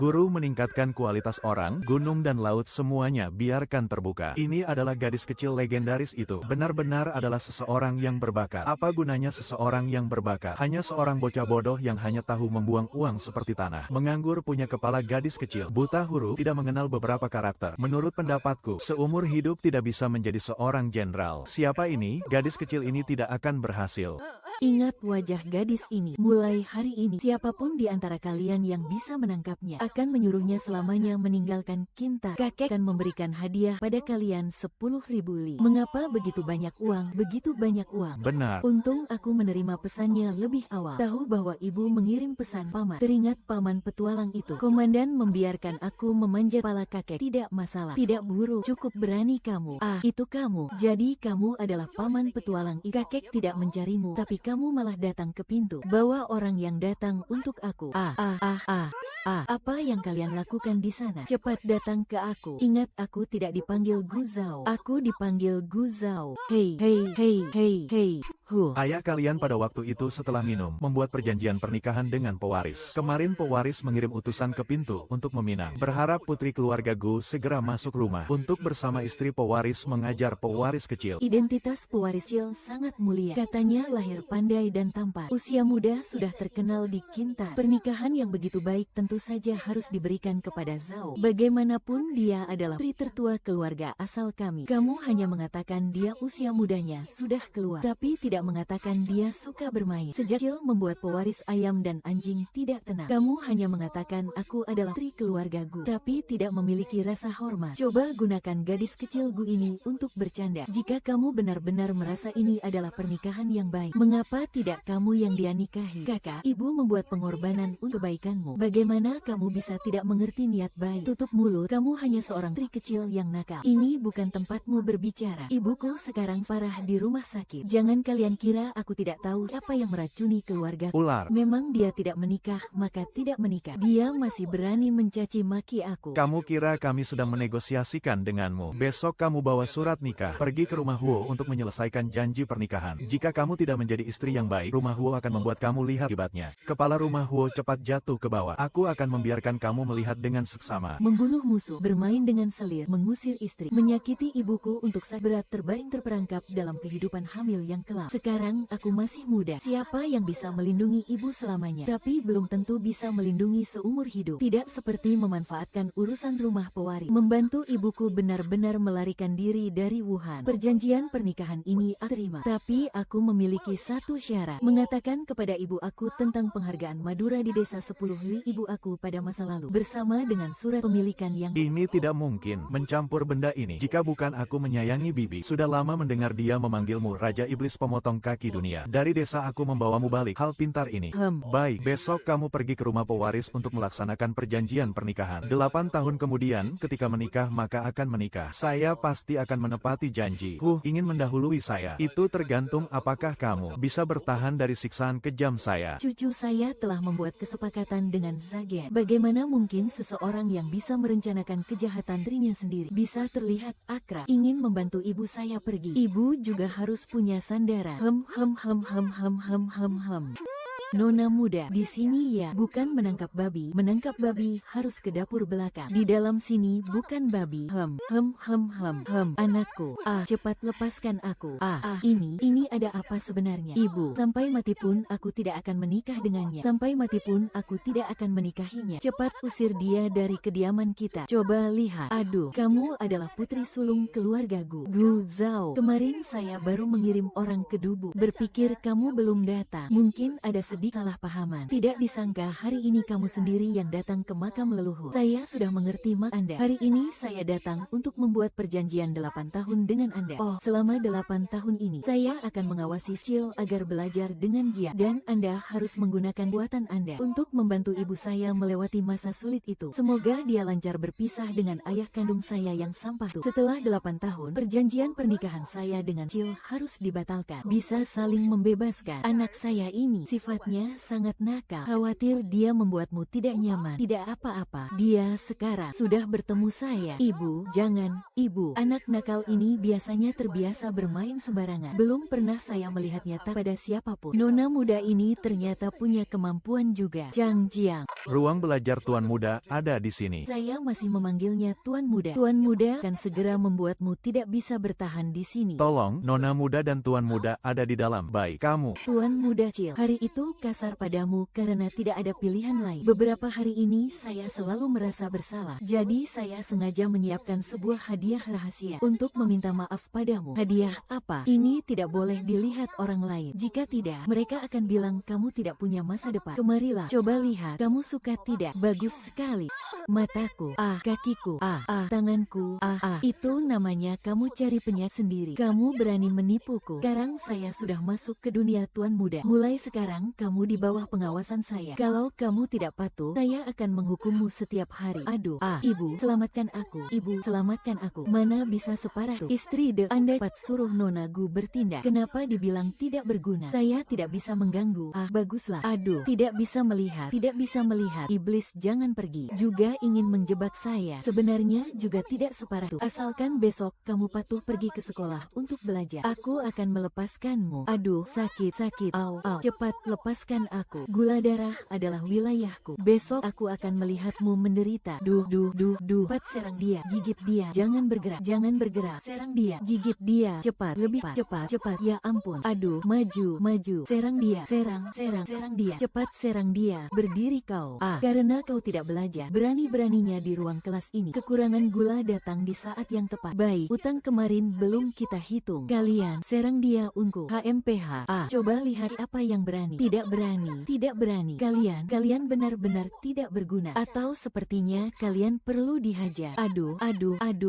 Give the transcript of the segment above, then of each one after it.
Guru meningkatkan kualitas orang, gunung dan laut semuanya biarkan terbuka. Ini adalah gadis kecil legendaris itu. Benar-benar adalah seseorang yang berbakat. Apa gunanya seseorang yang berbakat? Hanya seorang bocah bodoh yang hanya tahu membuang uang seperti tanah. Menganggur, punya kepala gadis kecil, buta huruf, tidak mengenal beberapa karakter. Menurut pendapatku, seumur hidup tidak bisa menjadi seorang jenderal. Siapa ini? Gadis kecil ini tidak akan berhasil. Ingat wajah gadis ini. Mulai hari ini, siapapun di antara kalian yang bisa menangkapnya akan menyuruhnya selamanya meninggalkan Kintar. Kakek akan memberikan hadiah pada kalian 10.000 li. Mengapa begitu banyak uang? Begitu banyak uang. Benar. Untung aku menerima pesannya lebih awal. Tahu bahwa ibu mengirim pesan paman. Teringat paman petualang itu. Komandan membiarkan aku memanjat kepala kakek. Tidak masalah. Tidak buruk. Cukup berani kamu. Ah, itu kamu. Jadi kamu adalah paman petualang itu. Kakek tidak mencarimu, tapi kamu malah datang ke pintu. Bawa orang yang datang untuk aku. Apa yang kalian lakukan di sana? Cepat datang ke aku. Ingat, aku tidak dipanggil Guzao. Aku dipanggil Guzao. Hei. Ayah kalian pada waktu itu setelah minum, membuat perjanjian pernikahan dengan pewaris. Kemarin pewaris mengirim utusan ke pintu untuk meminang. Berharap putri keluarga Gu segera masuk rumah untuk bersama istri pewaris mengajar pewaris kecil. Identitas pewaris kecil sangat mulia. Katanya lahir pandai dan tampan. Usia muda sudah terkenal di Kintar. Pernikahan yang begitu baik tentu saja harus diberikan kepada Zhao. Bagaimanapun dia adalah putri tertua keluarga asal kami. Kamu hanya mengatakan dia usia mudanya sudah keluar, tapi tidak mengatakan dia suka bermain. Sejak kecil membuat pewaris ayam dan anjing tidak tenang. Kamu hanya mengatakan aku adalah putri keluarga Gu, tapi tidak memiliki rasa hormat. Coba gunakan gadis kecil Gu ini untuk bercanda. Jika kamu benar-benar merasa ini adalah pernikahan yang baik, mengapa tidak kamu yang dia nikahi? Kakak, ibu membuat pengorbanan untuk kebaikanmu. Bagaimana kamu bisa tidak mengerti niat baik? Tutup mulut, kamu hanya seorang putri kecil yang nakal. Ini bukan tempatmu berbicara. Ibuku sekarang parah di rumah sakit. Jangan kalian kira aku tidak tahu apa yang meracuni keluarga. Ular. Memang dia tidak menikah, maka tidak menikah. Dia masih berani mencaci maki aku. Kamu kira kami sedang menegosiasikan denganmu? Besok kamu bawa surat nikah, pergi ke rumah Huo untuk menyelesaikan janji pernikahan. Jika kamu tidak menjadi istri yang baik, rumah Huo akan membuat kamu lihat akibatnya. Kepala rumah Huo cepat jatuh ke bawah. Aku akan membiarkan kamu melihat dengan seksama. Membunuh musuh, bermain dengan selir, mengusir istri, menyakiti ibuku untuk saat berat terbaring terperangkap dalam kehidupan hamil yang kelam. Sekarang aku masih muda. Siapa yang bisa melindungi ibu selamanya? Tapi belum tentu bisa melindungi seumur hidup. Tidak seperti memanfaatkan urusan rumah pewaris. Membantu ibuku benar-benar melarikan diri dari Wuhan. Perjanjian pernikahan ini aku terima. Tapi aku memiliki satu syarat. Mengatakan kepada ibu aku tentang penghargaan Madura di desa 10 li ibu aku pada masa lalu. Bersama dengan surat pemilikan yang... Ini tidak mungkin mencampur benda ini. Jika bukan aku menyayangi bibi, sudah lama mendengar dia memanggilmu Raja Iblis Pemotong Kaki Dunia. Dari desa aku membawamu balik. Hal pintar ini. Baik, besok kamu pergi ke rumah pewaris untuk melaksanakan perjanjian pernikahan. 8 tahun kemudian, ketika menikah maka akan menikah. Saya pasti akan menepati janji. Ingin mendahului saya. Itu tergantung apakah kamu bisa bertahan dari siksaan kejam saya. Cucu saya telah membuat kesepakatan dengan Zagen. Bagaimana mungkin seseorang yang bisa merencanakan kejahatan dirinya sendiri bisa terlihat akrab, ingin membantu ibu saya pergi. Ibu juga harus punya sandaran. Nona muda, di sini ya, bukan menangkap babi. Menangkap babi harus ke dapur belakang. Di dalam sini bukan babi. Anakku, cepat lepaskan aku. Ini ada apa sebenarnya? Ibu, sampai mati pun aku tidak akan menikah dengannya. Sampai mati pun aku tidak akan menikahinya. Cepat usir dia dari kediaman kita. Coba lihat. Aduh, kamu adalah putri sulung keluarga Gu. Gu Zhao. Kemarin saya baru mengirim orang ke Dubu. Berpikir kamu belum datang. Mungkin ada salah pahaman. Tidak disangka hari ini kamu sendiri yang datang ke makam leluhur. Saya sudah mengerti maksud Anda. Hari ini saya datang untuk membuat perjanjian 8 tahun dengan Anda. Selama 8 tahun ini, saya akan mengawasi Sil agar belajar dengan giat. Dan Anda harus menggunakan kekuatan Anda untuk membantu ibu saya melewati masa sulit itu. Semoga dia lancar berpisah dengan ayah kandung saya yang sampah itu. Setelah 8 tahun, perjanjian pernikahan saya dengan Sil harus dibatalkan. Bisa saling membebaskan. Anak saya ini sifatnya anaknya sangat nakal. Khawatir dia membuatmu tidak nyaman. Tidak apa-apa. Dia sekarang sudah bertemu saya. Ibu, jangan. Ibu, anak nakal ini biasanya terbiasa bermain sembarangan. Belum pernah saya melihatnya tak pada siapapun. Nona muda ini ternyata punya kemampuan juga. Zhang Jiang. Ruang belajar Tuan Muda ada di sini. Saya masih memanggilnya Tuan Muda. Tuan Muda akan segera membuatmu tidak bisa bertahan di sini. Tolong, Nona Muda dan Tuan Muda ada di dalam. Baik, kamu. Tuan Muda Cil, hari itu kasar padamu karena tidak ada pilihan lain. Beberapa hari ini saya selalu merasa bersalah. Jadi saya sengaja menyiapkan sebuah hadiah rahasia untuk meminta maaf padamu. Hadiah apa? Ini tidak boleh dilihat orang lain. Jika tidak, mereka akan bilang kamu tidak punya masa depan. Kemarilah, coba lihat. Kamu suka tidak? Bagus sekali. Mataku, kakiku, tanganku, itu namanya kamu cari penyakit sendiri. Kamu berani menipuku. Sekarang saya sudah masuk ke dunia Tuan Muda. Mulai sekarang kamu di bawah pengawasan saya. Kalau kamu tidak patuh, saya akan menghukummu setiap hari. Aduh, ibu, selamatkan aku. Ibu, selamatkan aku. Mana bisa separah tuh? Istri de Anda cepat suruh Nona Gu bertindak. Kenapa dibilang tidak berguna? Saya tidak bisa mengganggu. Baguslah. Aduh, tidak bisa melihat. Tidak bisa melihat. Iblis jangan pergi. Juga ingin menjebak saya. Sebenarnya juga tidak separah itu. Asalkan besok kamu patuh pergi ke sekolah untuk belajar. Aku akan melepaskanmu. Aduh, sakit. Au. Cepat lepaskan aku. Gula darah adalah wilayahku. Besok aku akan melihatmu menderita. Duh. Cepat serang dia. Gigit dia. Jangan bergerak. Serang dia. Gigit dia. Cepat. Lebih cepat. Ya ampun. Aduh, maju. Serang dia. Serang dia. Cepat serang dia. Berdiri kau. Karena kau tidak belajar. Berani-beraninya di ruang kelas ini. Kekurangan gula datang di saat yang tepat. Baik, utang kemarin belum kita hitung. Kalian serang dia ungu. HMPH. Coba lihat apa yang berani. Tidak berani. Kalian benar-benar tidak berguna. Atau sepertinya kalian perlu dihajar. Aduh.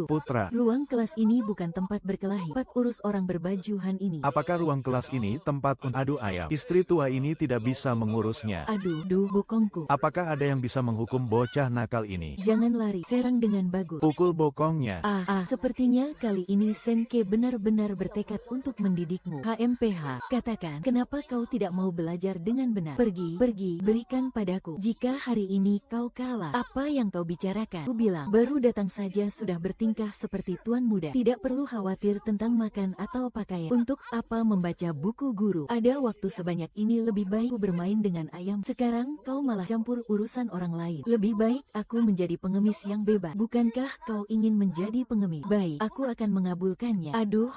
Putra, Ruang kelas ini bukan tempat berkelahi. Tempat urus orang berbaju Han ini. apakah ruang kelas ini tempat untuk adu ayam? Istri tua ini tidak bisa mengurusnya. Aduh, bokongku. Apakah ada yang bisa menghukum bocah nakal ini? Jangan lari, serang dengan bagus. Pukul bokongnya. Sepertinya kali ini Senke benar-benar bertekad untuk mendidikmu. HMPH, katakan, kenapa kau tidak mau belajar dengan benar? Pergi, berikan padaku. Jika hari ini kau kalah, apa yang kau bicarakan? Ku bilang, baru datang saja sudah bertingkah seperti tuan muda. Tidak perlu khawatir tentang makan atau pakaian. Untuk apa membaca buku guru? Ada waktu sebanyak ini lebih baik ku bermain dengan ayam. Sekarang kau malah campur urusan orang lain. Lebih baik aku menjadi pengemis yang bebas. Bukankah kau ingin menjadi pengemis? Baik, aku akan mengabulkannya. Aduh.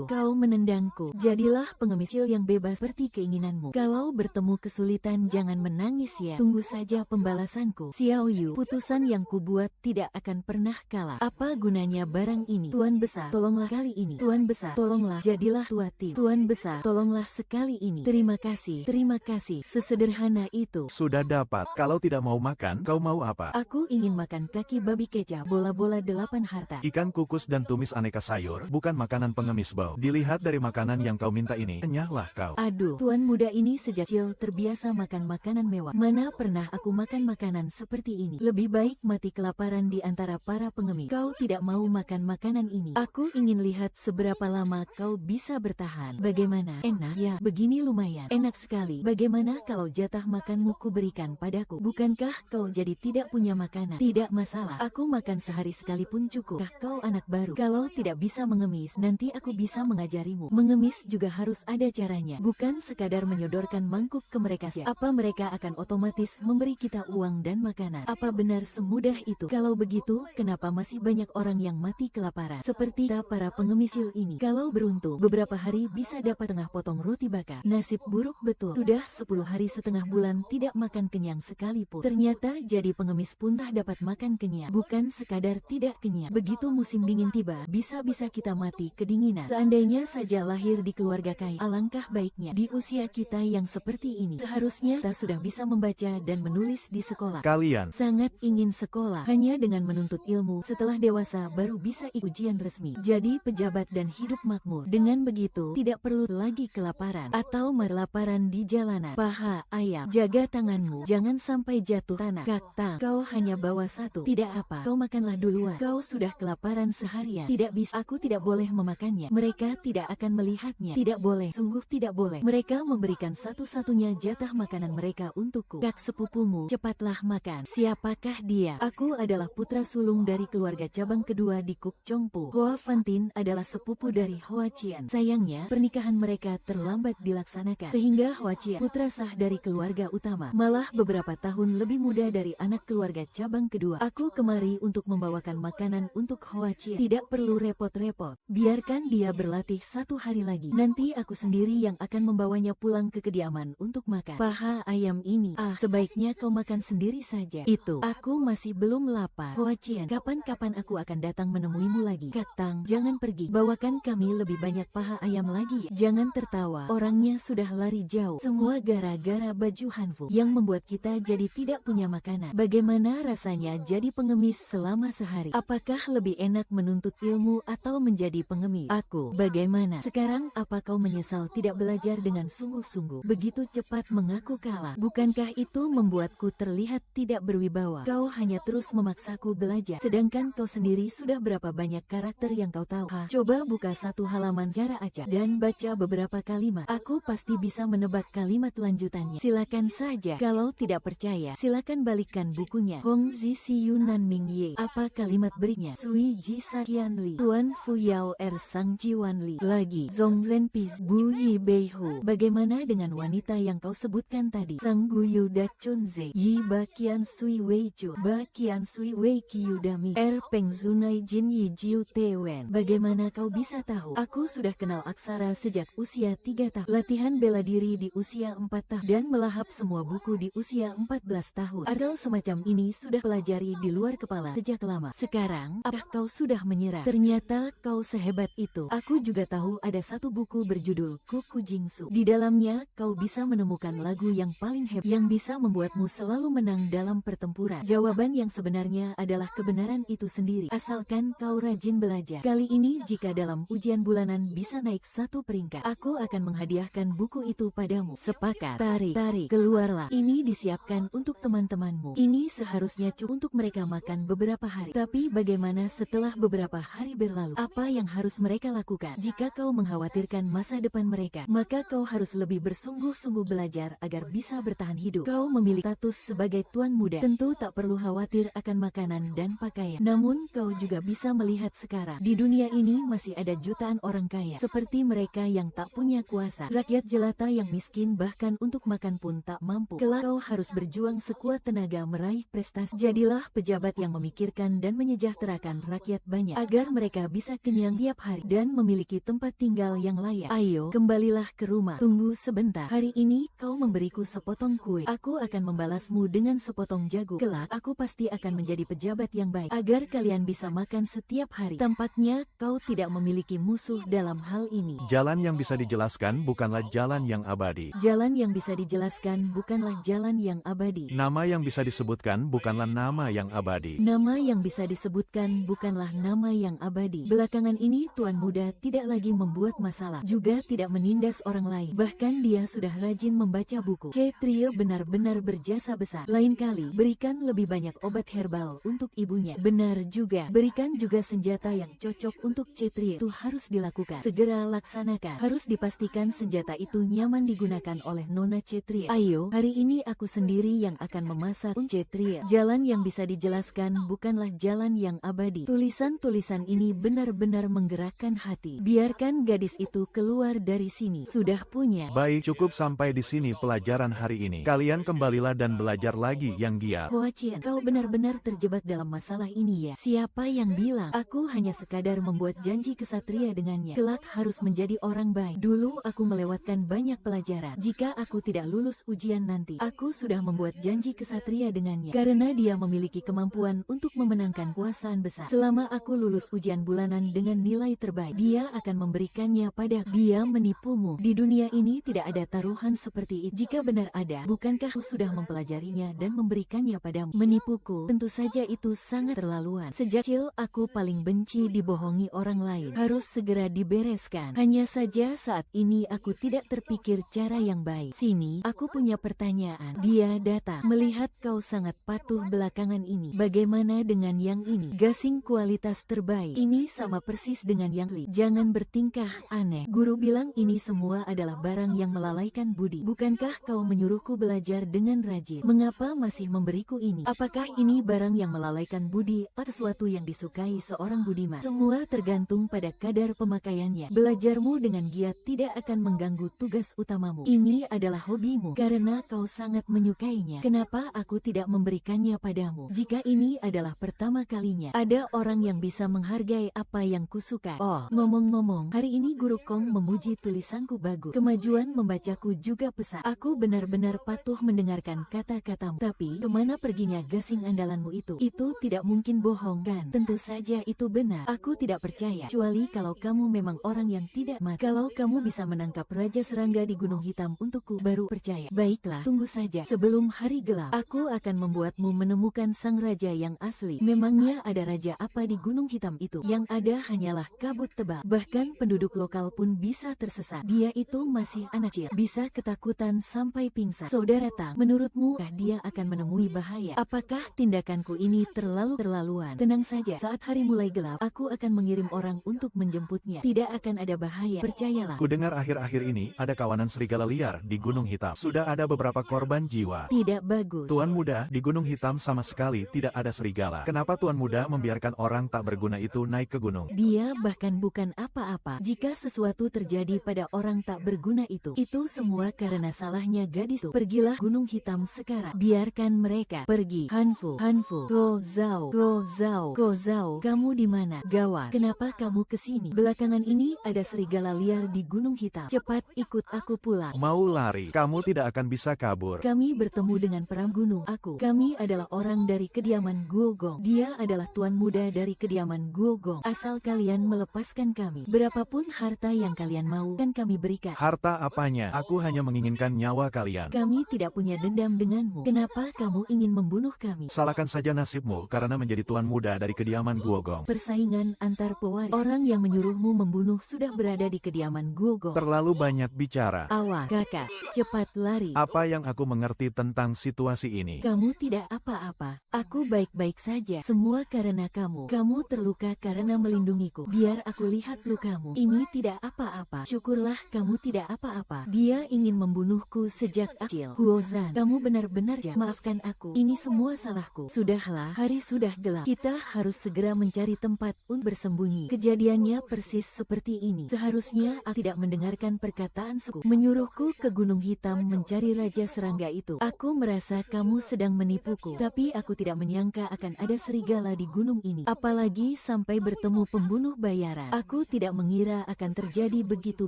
Kau menendangku. Jadilah pengemis yang bebas seperti keinginanmu. Kalau bertemu kesulitan jangan menangis ya. Tunggu saja pembalasanku. Xiao Yu, putusan yang kubuat tidak akan pernah kalah. Apa gunanya barang ini? Tuan besar, tolonglah kali ini. Tuan besar, tolonglah. Jadilah tua tim. Tuan besar, tolonglah sekali ini. Terima kasih. Sesederhana itu. Sudah dapat. Kalau tidak mau makan, kau mau apa? Aku ingin makan kaki babi kecap, bola-bola 8 harta. Ikan kukus dan tumis aneka sayur, bukan makanan pengemis bau. Dilihat dari makanan yang kau minta ini, kenyahlah kau. Aduh, tuan muda ini sejak kecil terbiasa makan makanan mewah. Mana pernah aku makan makanan seperti ini. Lebih baik mati kelaparan di antara para pengemis. Kau tidak mau makan makanan ini. Aku ingin lihat seberapa lama kau bisa bertahan. Bagaimana? Enak? Ya, begini lumayan. Enak sekali. Bagaimana kalau jatah makanmu ku berikan padaku? Bukankah kau jadi tidak punya makanan? Tidak masalah. Aku makan sehari sekalipun cukup. Kau anak baru. Kalau tidak bisa mengemis, nanti aku bisa mengajarimu. Mengemis juga harus ada caranya. Bukan sekadar menyodorkan mangkuk ke mereka saja. Apa mereka akan otomatis memberi kita uang dan makanan? Apa benar semudah itu? Kalau begitu, kenapa masih banyak orang yang mati kelaparan? Seperti kita para pengemisil ini. Kalau beruntung, beberapa hari bisa dapat tengah potong roti bakar. Nasib buruk betul. Sudah 10 hari setengah bulan tidak makan kenyang sekalipun. Ternyata jadi pengemis pun tak dapat makan kenyang. Bukan sekadar tidak kenyang. Begitu musim dingin tiba, bisa-bisa kita mati kedinginan. Seandainya saja lahir di keluarga kaya, alangkah baiknya. Di usia kita yang seperti ini, seharusnya kita sudah bisa membaca dan menulis di sekolah. Kalian Sangat ingin sekolah. Hanya dengan menuntut ilmu, setelah dewasa baru bisa ikut ujian resmi. Jadi pejabat dan hidup makmur. Dengan begitu, tidak perlu lagi kelaparan atau merlaparan di jalanan. Paha ayam, jaga tanganmu, jangan sampai jatuh tanah. Kakta, kau hanya bawa satu. Tidak apa, kau makanlah duluan. Kau sudah kelaparan seharian. Tidak bisa, aku tidak boleh memakannya. Mereka tidak akan melihatnya. Tidak boleh, sungguh tidak boleh. Mereka Mereka memberikan satu-satunya jatah makanan mereka untukku. Kak sepupumu, cepatlah makan. Siapakah dia? Aku adalah putra sulung dari keluarga cabang kedua di Kuk Chongpu. Hoa Fantin adalah sepupu dari Hoa Qian. Sayangnya, pernikahan mereka terlambat dilaksanakan, sehingga Hoa Qian, putra sah dari keluarga utama, malah beberapa tahun lebih muda dari anak keluarga cabang kedua. Aku kemari untuk membawakan makanan untuk Hoa Qian. Tidak perlu repot-repot. Biarkan dia berlatih 1 hari lagi. Nanti aku sendiri yang akan membawanya pulang ke kediaman untuk makan. Paha ayam ini, sebaiknya kau makan sendiri saja. Itu, aku masih belum lapar. Hoa Qian, kapan-kapan aku akan datang menemuimu lagi. Kak Tang, jangan pergi. Bawakan kami lebih banyak paha ayam lagi. Jangan tertawa, orangnya sudah lari jauh. Semua gara-gara baju hanfu yang membuat kita jadi tidak punya makanan. Bagaimana rasanya jadi pengemis selama sehari? Apakah lebih enak menuntut ilmu atau menjadi pengemis? Aku, bagaimana? Sekarang apa kau menyesal tidak belajar dengan sungguh-sungguh? Begitu cepat mengaku kalah. Bukankah itu membuatku terlihat tidak berwibawa? Kau hanya terus memaksaku belajar. Sedangkan kau sendiri sudah berapa banyak karakter yang kau tahu? Coba buka 1 halaman sejarah acak dan baca beberapa kalimat. Aku pasti bisa menebak kalimat lanjutannya. Silakan saja. Kalau tidak percaya, silakan balikkan bukunya. Hong Zi Si Yunan Ming Ye. Apa kalimat berikutnya? Sui Ji Sakian Li. Tuan Fu Yao Sang Jiwan Li. Lagi. Zong Ren Piz. Bu Yi Bei Hu. Bagaimana dengan wanita yang kau sebutkan tadi? Sang Guyu Da Chun Ze. Yi Ba Kian Sui Wei Chu. Ba Kian Sui Wei Kiu Dami. Peng Zunai Jin Yi Jiu Tewen. Bagaimana kau bisa tahu? Aku sudah kenal aksara sejak usia 3 tahun. Latihan bela diri di usia 4 tahun. Dan melahap semua buku di usia 14 tahun. Artikel semacam ini sudah pelajari di luar kepala sejak lama. Sekarang, apakah kau sudah menyerah? Ternyata kau sehebat itu. Aku juga tahu ada 1 buku berjudul Kuku Jingsu. Di dalamnya, kau bisa menemukan lagu yang paling hebat yang bisa membuatmu selalu menang dalam pertempuran. Jawaban yang sebenarnya adalah kebenaran itu sendiri. Asalkan kau rajin belajar. Kali ini jika dalam ujian bulanan bisa naik 1 peringkat, aku akan menghadiahkan buku itu padamu. Sepakat? Tarik, keluarlah. Ini disiapkan untuk teman-temanmu. Ini seharusnya cukup untuk mereka makan beberapa hari. Tapi bagaimana setelah beberapa hari berlalu? Apa yang harus mereka lakukan? Jika kau mengkhawatirkan masa depan mereka, maka kau harus lebih bersungguh-sungguh belajar agar bisa bertahan hidup. Kau memiliki status sebagai tuan muda. Tentu tak perlu khawatir akan makanan dan pakaian. Namun kau juga bisa melihat sekarang. Di dunia ini masih ada jutaan orang kaya. Seperti mereka yang tak punya kuasa. Rakyat jelata yang miskin bahkan untuk makan pun tak mampu. Kelak kau harus berjuang sekuat tenaga meraih prestasi. Jadilah pejabat yang memikirkan dan menyejahterakan rakyat banyak. Agar mereka bisa kenyang tiap hari dan memiliki tempat tinggal yang layak. Ayo, kembalilah ke rumah. Tunggu sebentar. Hari ini kau memberiku sepotong kue. Aku akan membalasmu dengan sepotong jagung. Kelak aku pasti akan menjadi pejabat yang baik. Agar kalian bisa makan setiap hari. Tampaknya kau tidak memiliki musuh dalam hal ini. Jalan yang bisa dijelaskan bukanlah jalan yang abadi. Jalan yang bisa dijelaskan bukanlah jalan yang abadi. Nama yang bisa disebutkan bukanlah nama yang abadi. Nama yang bisa disebutkan bukanlah nama yang abadi. Belakangan ini tuan muda tidak lagi membuat masalah, juga tidak menindas orang lain. Bahkan dia sudah rajin membaca buku. Cetrio benar-benar berjasa besar. Lain kali, berikan lebih banyak obat herbal untuk ibunya. Benar juga, berikan juga senjata yang cocok untuk Cetrio. Itu harus dilakukan. Segera laksanakan. Harus dipastikan senjata itu nyaman digunakan oleh Nona Cetrio. Ayo, hari ini aku sendiri yang akan memasak untuk Cetrio. Jalan yang bisa dijelaskan bukanlah jalan yang abadi. Tulisan-tulisan ini benar-benar menggerakkan hati. Biarkan gadis itu keluar dari sini. Sudah punya. Baik, cukup sampai di sini pelajaran hari ini. Kalian kembalilah dan belajar lagi yang giat. Hoa Qian, kau benar-benar terjebak dalam masalah ini ya. Siapa yang bilang? Aku hanya sekadar membuat janji kesatria dengannya. Kelak harus menjadi orang baik. Dulu aku melewatkan banyak pelajaran. Jika aku tidak lulus ujian nanti, aku sudah membuat janji kesatria dengannya. Karena dia memiliki kemampuan untuk memenangkan kuasaan besar. Selama aku lulus ujian bulanan dengan nilai terbaik, dia akan memberikannya pada. Dia menipumu. Di dunia ini tidak ada taruhan seperti itu. Jika benar ada, bukankah aku sudah mempelajarinya dan memberikannya padamu? Menipuku, tentu saja itu sangat terlaluan. Sejak kecil aku paling benci dibohongi orang lain. Harus segera dibereskan. Hanya saja saat ini aku tidak terpikir cara yang baik. Sini, aku punya pertanyaan. Dia datang. Melihat kau sangat patuh belakangan ini. Bagaimana dengan yang ini? Gasing kualitas terbaik. Ini sama persis dengan yang li. Jangan bertingkah aneh. Guru bilang ini semua adalah adalah barang yang melalaikan budi. Bukankah kau menyuruhku belajar dengan rajin? Mengapa masih memberiku ini? Apakah ini barang yang melalaikan budi atau sesuatu yang disukai seorang budiman? Semua tergantung pada kadar pemakaiannya. Belajarmu dengan giat tidak akan mengganggu tugas utamamu. Ini adalah hobimu karena kau sangat menyukainya. Kenapa aku tidak memberikannya padamu? Jika ini adalah pertama kalinya ada orang yang bisa menghargai apa yang kusuka. Oh, ngomong-ngomong, hari ini Guru Kong memuji tulisanku bagus. Kemajuan membacaku juga pesat. Aku benar-benar patuh mendengarkan kata-katamu. Tapi, kemana perginya gasing andalanmu itu? Itu tidak mungkin bohong, kan? Tentu saja itu benar. Aku tidak percaya. Kecuali kalau kamu memang orang yang tidak mati. Kalau kamu bisa menangkap Raja Serangga di Gunung Hitam untukku, baru percaya. Baiklah, tunggu saja. Sebelum hari gelap, aku akan membuatmu menemukan sang raja yang asli. Memangnya ada raja apa di Gunung Hitam itu? Yang ada hanyalah kabut tebal. Bahkan penduduk lokal pun bisa tersesat. Dia itu masih anak kecil, bisa ketakutan sampai pingsan. Saudara Tang, menurutmu dia akan menemui bahaya? Apakah tindakanku ini terlaluan? Tenang saja, saat hari mulai gelap, aku akan mengirim orang untuk menjemputnya. Tidak akan ada bahaya, percayalah. Kudengar akhir-akhir ini ada kawanan serigala liar di Gunung Hitam. Sudah ada beberapa korban jiwa. Tidak bagus. Tuan Muda, di Gunung Hitam sama sekali tidak ada serigala. Kenapa Tuan Muda membiarkan orang tak berguna itu naik ke gunung? Dia bahkan bukan apa-apa. Jika sesuatu terjadi pada orang tak berguna itu semua karena salahnya gadis itu. Pergilah Gunung Hitam sekarang. Biarkan mereka pergi. Hanfu, Ko Zhao, kamu di mana? Gawat, kenapa kamu kesini? Belakangan ini ada serigala liar di Gunung Hitam. Cepat ikut aku pulang. Mau lari? Kamu tidak akan bisa kabur. Kami bertemu dengan perang gunung. Kami adalah orang dari kediaman Guogong. Dia adalah Tuan Muda dari kediaman Guogong. Asal kalian melepaskan kami, berapapun harta yang kalian mau kan kami berikan. Harta apanya? Aku hanya menginginkan nyawa kalian. Kami tidak punya dendam denganmu. Kenapa kamu ingin membunuh kami? Salahkan saja nasibmu karena menjadi Tuan Muda dari kediaman Guogong. Persaingan antar pewaris. Orang yang menyuruhmu membunuh sudah berada di kediaman Guogong. Terlalu banyak bicara. Awas, kakak, cepat lari. Apa yang aku mengerti tentang situasi ini? Kamu tidak apa-apa. Aku baik-baik saja. Semua karena kamu. Kamu terluka karena melindungiku. Biar aku lihat lukamu. Ini tidak apa-apa. Syukurlah kamu tidak apa-apa. Dia ingin membunuhku sejak kecil. Huozan, kamu benar-benar jahat. Maafkan aku. Ini semua salahku. Sudahlah, hari sudah gelap. Kita harus segera mencari tempat untuk bersembunyi. Kejadiannya persis seperti ini. Seharusnya aku tidak mendengarkan perkataan suku. Menyuruhku ke Gunung Hitam mencari Raja Serangga itu. Aku merasa kamu sedang menipuku. Tapi aku tidak menyangka akan ada serigala di gunung ini. Apalagi sampai bertemu pembunuh bayaran. Aku tidak mengira akan terjadi begitu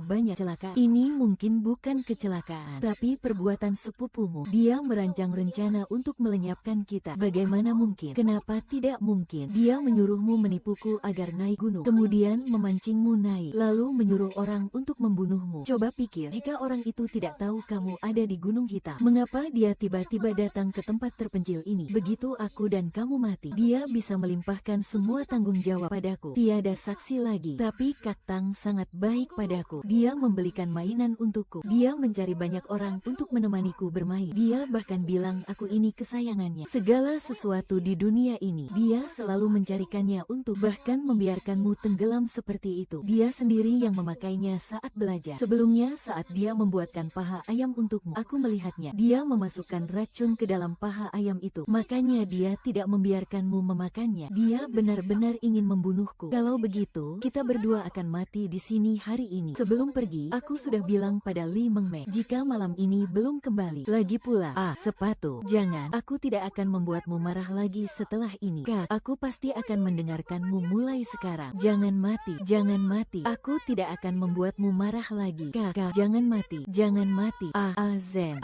banyak kecelakaan. Ini mungkin bukan kecelakaan, tapi perbuatan sepupumu. Dia merancang rencana untuk melenyapkan kita. Bagaimana mungkin? Kenapa tidak mungkin? Dia menyuruhmu menipuku agar naik gunung, kemudian memancingmu naik, lalu menyuruh orang untuk membunuhmu. Coba pikir, jika orang itu tidak tahu kamu ada di Gunung Hitam, mengapa dia tiba-tiba datang ke tempat terpencil ini? Begitu aku dan kamu mati, dia bisa melimpahkan semua tanggung jawab padaku. Tiada saksi lagi, tapi Kak Tang sangat baik padaku. Dia membelikan mainan untukku. Dia mencari banyak orang untuk menemaniku bermain. Dia bahkan bilang aku ini kesayangannya. Segala sesuatu di dunia ini, dia selalu mencarikannya untuk, bahkan membiarkanmu tenggelam seperti itu. Dia sendiri yang memakainya saat belajar. Sebelumnya saat dia membuatkan paha ayam untukmu, aku melihatnya. Dia memasukkan racun ke dalam paha ayam itu. Makanya dia tidak membiarkanmu memakannya. Dia benar-benar ingin membunuhku. Kalau begitu, kita berdua akan mati di sini hari ini. Sebelum pergi, aku sudah bilang pada Li Mengmei, jika malam ini belum kembali. Lagi pula, sepatu. Jangan, aku tidak akan membuatmu marah lagi setelah ini. Kak, aku pasti akan mendengarkanmu mulai sekarang. Jangan mati, jangan mati. Aku tidak akan membuatmu marah lagi. Kak, jangan mati, jangan mati. Azen,